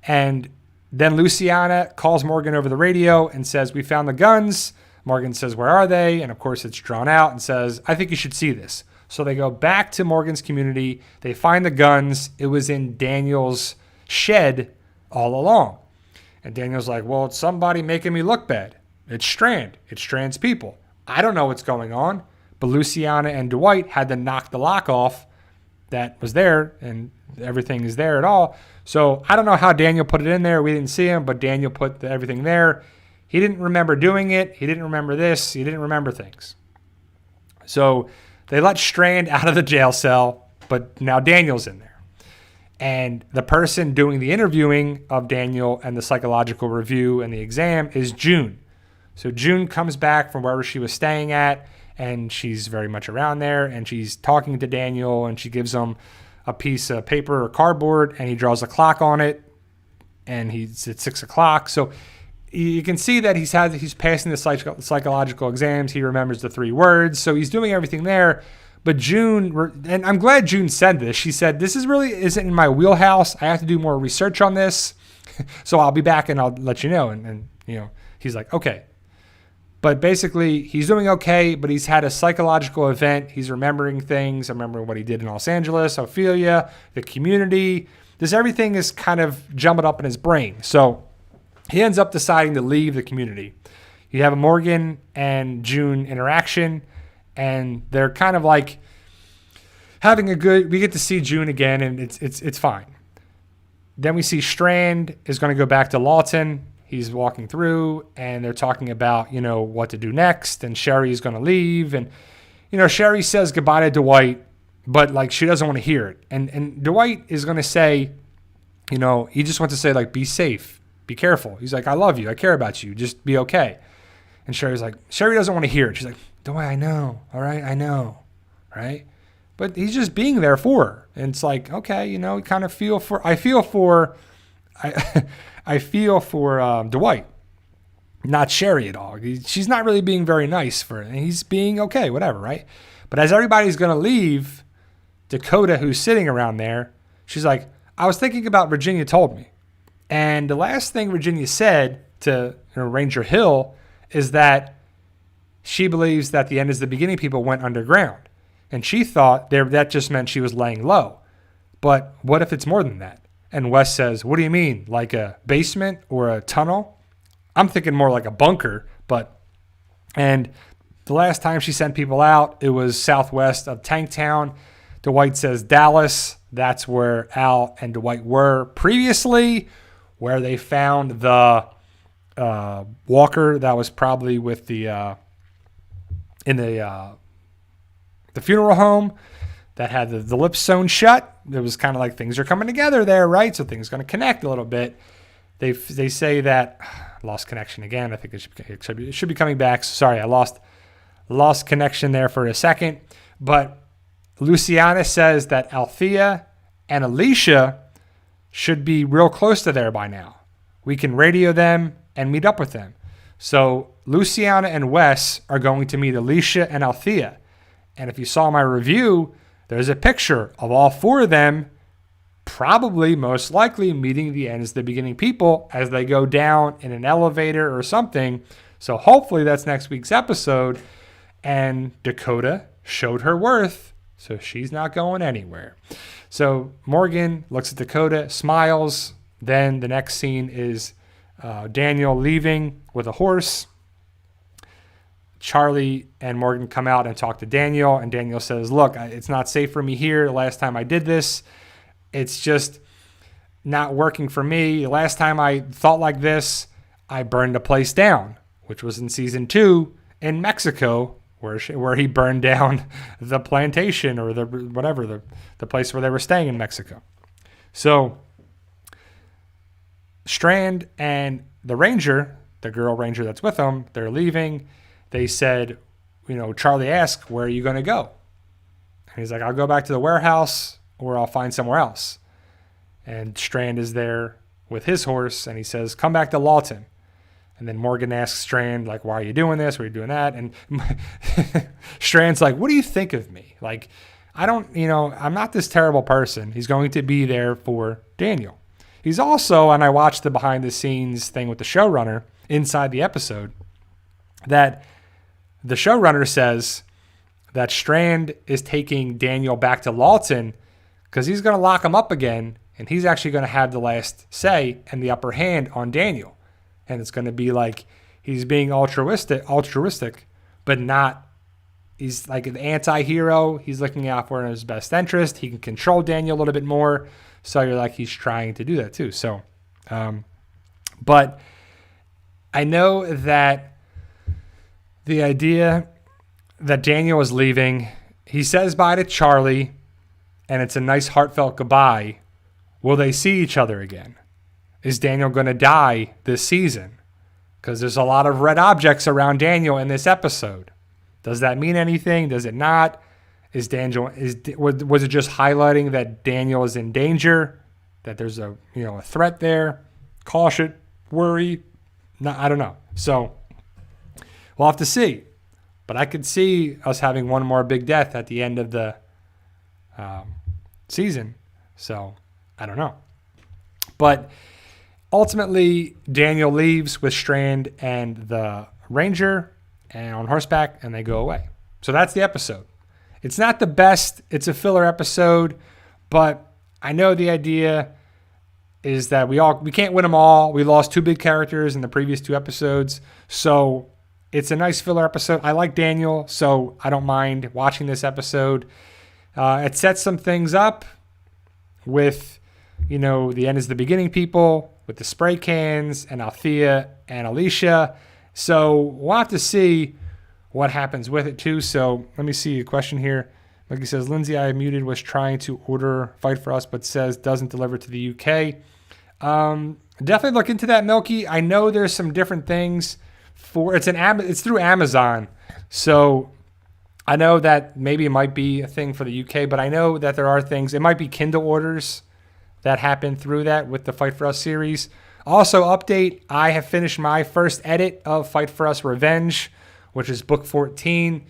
And then Luciana calls Morgan over the radio and says, we found the guns. Morgan says, where are they? And of course it's drawn out and says, I think you should see this. So they go back to Morgan's community. They find the guns. It was in Daniel's shed all along. And Daniel's like, well, it's somebody making me look bad. It's Strand. It's Strand's people. I don't know what's going on. But Luciana and Dwight had to knock the lock off that was there, and everything is there at all. So I don't know how Daniel put it in there. We didn't see him, but Daniel put everything there. He didn't remember doing it. He didn't remember this. He didn't remember things. So they let Strand out of the jail cell, but now Daniel's in there. And the person doing the interviewing of Daniel and the psychological review and the exam is June. So June comes back from wherever she was staying at, and she's very much around there, and she's talking to Daniel, and she gives him a piece of paper or cardboard, and he draws a clock on it, and he's at 6 o'clock. So you can see that he's passing the psychological exams. He remembers the 3 words. So he's doing everything there. But June, and I'm glad June said this. She said, this isn't in my wheelhouse. I have to do more research on this. So I'll be back and I'll let you know. And he's like, okay. But basically, he's doing okay, but he's had a psychological event. He's remembering things. I remember what he did in Los Angeles, Ophelia, the community. Everything is kind of jumbled up in his brain. So he ends up deciding to leave the community. You have a Morgan and June interaction, and they're kind of like having we get to see June again, and it's fine. Then we see Strand is going to go back to Lawton. He's walking through, and they're talking about, what to do next, and Sherry's going to leave. And, Sherry says goodbye to Dwight, but, like, she doesn't want to hear it. And Dwight is going to say, he just wants to say, like, be safe, be careful. He's like, I love you, I care about you, just be okay. And Sherry doesn't want to hear it. She's like, Dwight, I know, all right, I know, right? But he's just being there for her. And it's like, okay, kind of I feel for Dwight, not Sherry at all. She's not really being very nice for it. And he's being okay, whatever, right? But as everybody's going to leave, Dakota, who's sitting around there, she's like, I was thinking about Virginia told me. And the last thing Virginia said to Ranger Hill is that she believes that the end is the beginning people went underground. And she thought that just meant she was laying low. But what if it's more than that? And Wes says, what do you mean? Like a basement or a tunnel? I'm thinking more like a bunker. And the last time she sent people out, it was southwest of Tanktown. Dwight says Dallas. That's where Al and Dwight were previously, where they found the walker that was probably with the funeral home that had the lips sewn shut. It was kind of like things are coming together there, right? So things are going to connect a little bit. They say that lost connection again. I think it should be coming back. Sorry, I lost connection there for a second. But Luciana says that Althea and Alicia should be real close to there by now. We can radio them and meet up with them. So Luciana and Wes are going to meet Alicia and Althea. And if you saw my review, there's a picture of all four of them probably, most likely, meeting the ends, the beginning people as they go down in an elevator or something. So hopefully that's next week's episode. And Dakota showed her worth, so she's not going anywhere. So Morgan looks at Dakota, smiles. Then the next scene is Daniel leaving with a horse. Charlie and Morgan come out and talk to Daniel, and Daniel says, look, it's not safe for me here. The last time I did this, it's just not working for me. The last time I thought like this, I burned a place down, which was in season 2 in Mexico, where he burned down the plantation or the place where they were staying in Mexico. So Strand and the ranger, the girl ranger that's with them, they're leaving. They said, Charlie asked, where are you going to go? And he's like, I'll go back to the warehouse or I'll find somewhere else. And Strand is there with his horse and he says, come back to Lawton. And then Morgan asks Strand, like, why are you doing this? Why are you doing that? And Strand's like, what do you think of me? Like, I'm not this terrible person. He's going to be there for Daniel. He's also, and I watched the behind the scenes thing with the showrunner inside the episode, that the showrunner says that Strand is taking Daniel back to Lawton because he's going to lock him up again, and he's actually going to have the last say and the upper hand on Daniel. And it's going to be like he's being altruistic, but not, he's like an anti-hero. He's looking out for his best interest. He can control Daniel a little bit more. So you're like, he's trying to do that too. So, but I know that the idea that Daniel is leaving, he says bye to Charlie, and it's a nice heartfelt goodbye. Will they see each other again? Is Daniel going to die this season? Because there's a lot of red objects around Daniel in this episode. Does that mean anything? Does it not? Was it just highlighting that Daniel is in danger? That there's a threat there? Caution, worry? No, I don't know. So we'll have to see. But I could see us having one more big death at the end of the season. So I don't know. But ultimately, Daniel leaves with Strand and the Ranger and on horseback, and they go away. So that's the episode. It's not the best. It's a filler episode, but I know the idea is that we can't win them all. We lost 2 big characters in the previous 2 episodes, so it's a nice filler episode. I like Daniel, so I don't mind watching this episode. It sets some things up with, the end is the beginning people, with the spray cans, and Althea and Alicia. So we'll have to see what happens with it too. So let me see a question here. Mikey says, Lindsay, I muted, was trying to order Fight for Us, but says doesn't deliver to the UK. Definitely look into that, Milky. I know there's some different things it's through Amazon. So I know that maybe it might be a thing for the UK, but I know that there are things. It might be Kindle orders that happen through that with the Fight for Us series. Also, update, I have finished my first edit of Fight for Us Revenge, which is book 14.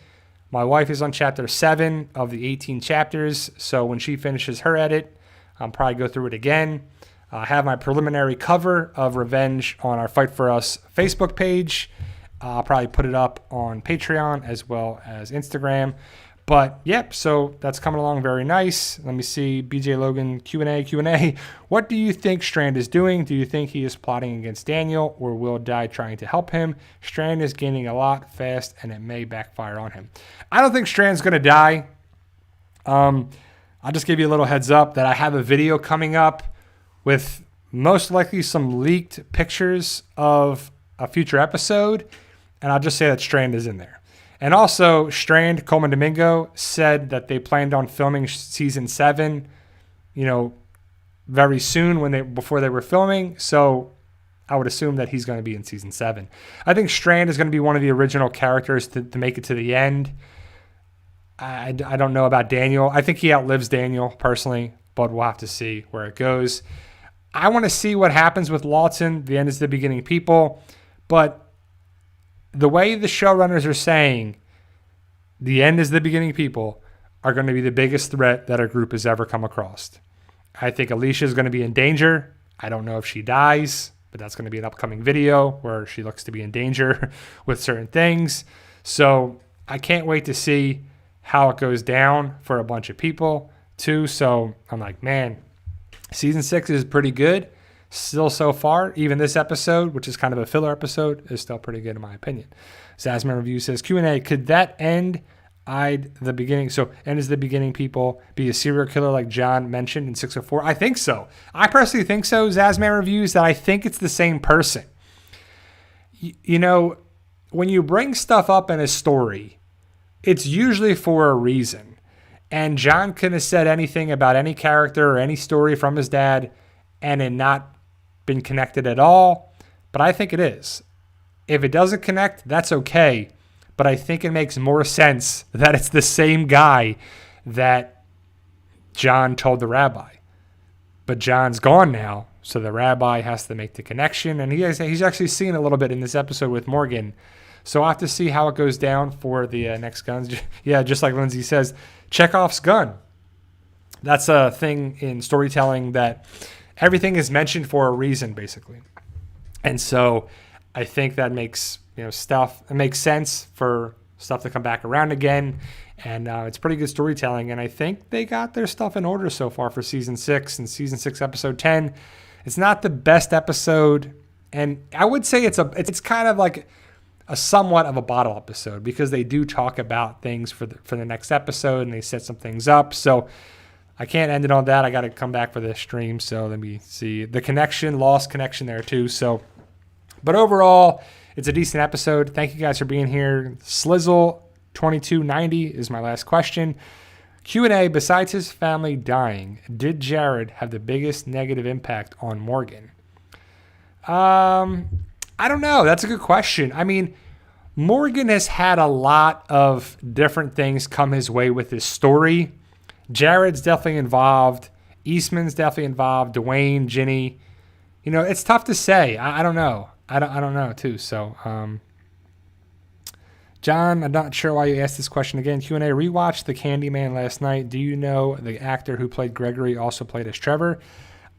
My wife is on chapter 7 of the 18 chapters, so when she finishes her edit, I'll probably go through it again. I have my preliminary cover of Revenge on our Fight for Us Facebook page. I'll probably put it up on Patreon as well as Instagram. But, yep, so that's coming along very nice. Let me see, BJ Logan, Q&A. What do you think Strand is doing? Do you think he is plotting against Daniel or will die trying to help him? Strand is gaining a lot fast, and it may backfire on him. I don't think Strand's going to die. I'll just give you a little heads up that I have a video coming up with most likely some leaked pictures of a future episode, and I'll just say that Strand is in there. And also, Strand, Coleman Domingo, said that they planned on filming season 7, very soon before they were filming. So I would assume that he's going to be in season 7. I think Strand is going to be one of the original characters to make it to the end. I don't know about Daniel. I think he outlives Daniel personally, but we'll have to see where it goes. I want to see what happens with Lawton. The end is the beginning people. But the way the showrunners are saying the end is the beginning people are going to be the biggest threat that our group has ever come across. I think Alicia is going to be in danger. I don't know if she dies, but that's going to be an upcoming video where she looks to be in danger with certain things. So I can't wait to see how it goes down for a bunch of people too. So I'm like, man, season 6 is pretty good. Still so far, even this episode, which is kind of a filler episode, is still pretty good in my opinion. Zasman Review says, Q&A, could that end the beginning? So end is the beginning people be a serial killer like John mentioned in 604? I think so. I personally think so, Zasman Reviews, that I think it's the same person. When you bring stuff up in a story, it's usually for a reason. And John couldn't have said anything about any character or any story from his dad and it not been connected at all, but I think it is. If it doesn't connect, that's okay, but I think it makes more sense that it's the same guy that John told the rabbi. But John's gone now, so the rabbi has to make the connection, and he's actually seen a little bit in this episode with Morgan. So I'll have to see how it goes down for the next guns. Yeah, just like Lindsay says, Chekhov's gun. That's a thing in storytelling that everything is mentioned for a reason, basically. And so I think that makes it makes sense for stuff to come back around again. And it's pretty good storytelling. And I think they got their stuff in order so far for season 6 and season 6 episode 10. It's not the best episode. And I would say it's kind of like a somewhat of a bottle episode because they do talk about things for the next episode and they set some things up. So I can't end it on that. I got to come back for the stream. So let me see the lost connection there too. So, but overall, it's a decent episode. Thank you guys for being here. Slizzle2290 is my last question. Q&A, besides his family dying, did Jared have the biggest negative impact on Morgan? I don't know. That's a good question. I mean, Morgan has had a lot of different things come his way with his story. Jared's definitely involved. Eastman's definitely involved. Dwayne, Ginny. It's tough to say. I don't know. I don't know too. So, John, I'm not sure why you asked this question again. Q&A, rewatched The Candyman last night. Do you know the actor who played Gregory also played as Trevor?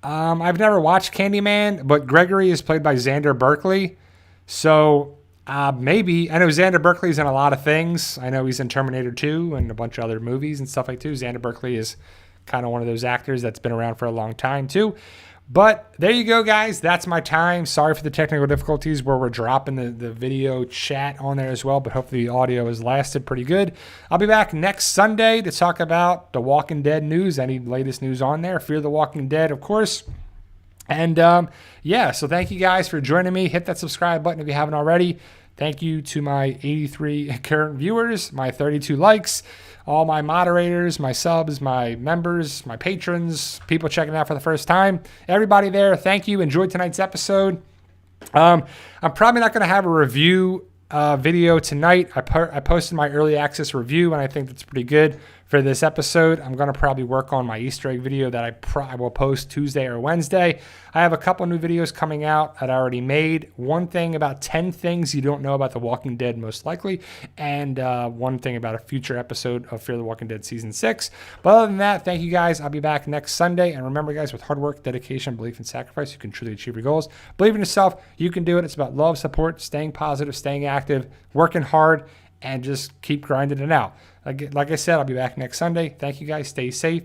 I've never watched Candyman, but Gregory is played by Xander Berkeley. So maybe. I know Xander Berkeley's in a lot of things. I know he's in Terminator 2 and a bunch of other movies and stuff like that too. Xander Berkeley is kind of one of those actors that's been around for a long time too. But there you go, guys. That's my time. Sorry for the technical difficulties where we're dropping the video chat on there as well, but hopefully the audio has lasted pretty good. I'll be back next Sunday to talk about The Walking Dead news, any latest news on there. Fear the Walking Dead, of course. And yeah, so thank you guys for joining me. Hit that subscribe button if you haven't already. Thank you to my 83 current viewers, my 32 likes, all my moderators, my subs, my members, my patrons, people checking out for the first time. Everybody there, thank you. Enjoyed tonight's episode. I'm probably not going to have a review video tonight. I posted my early access review, and I think that's pretty good for this episode. I'm going to probably work on my Easter egg video that I will post Tuesday or Wednesday. I have a couple new videos coming out that I already made. One thing about 10 things you don't know about The Walking Dead most likely, and one thing about a future episode of Fear the Walking Dead Season 6. But other than that, thank you guys. I'll be back next Sunday. And remember, guys, with hard work, dedication, belief, and sacrifice, you can truly achieve your goals. Believe in yourself. You can do it. It's about love, support, staying positive, staying active, working hard, and just keep grinding it out. Like I said, I'll be back next Sunday. Thank you guys. Stay safe.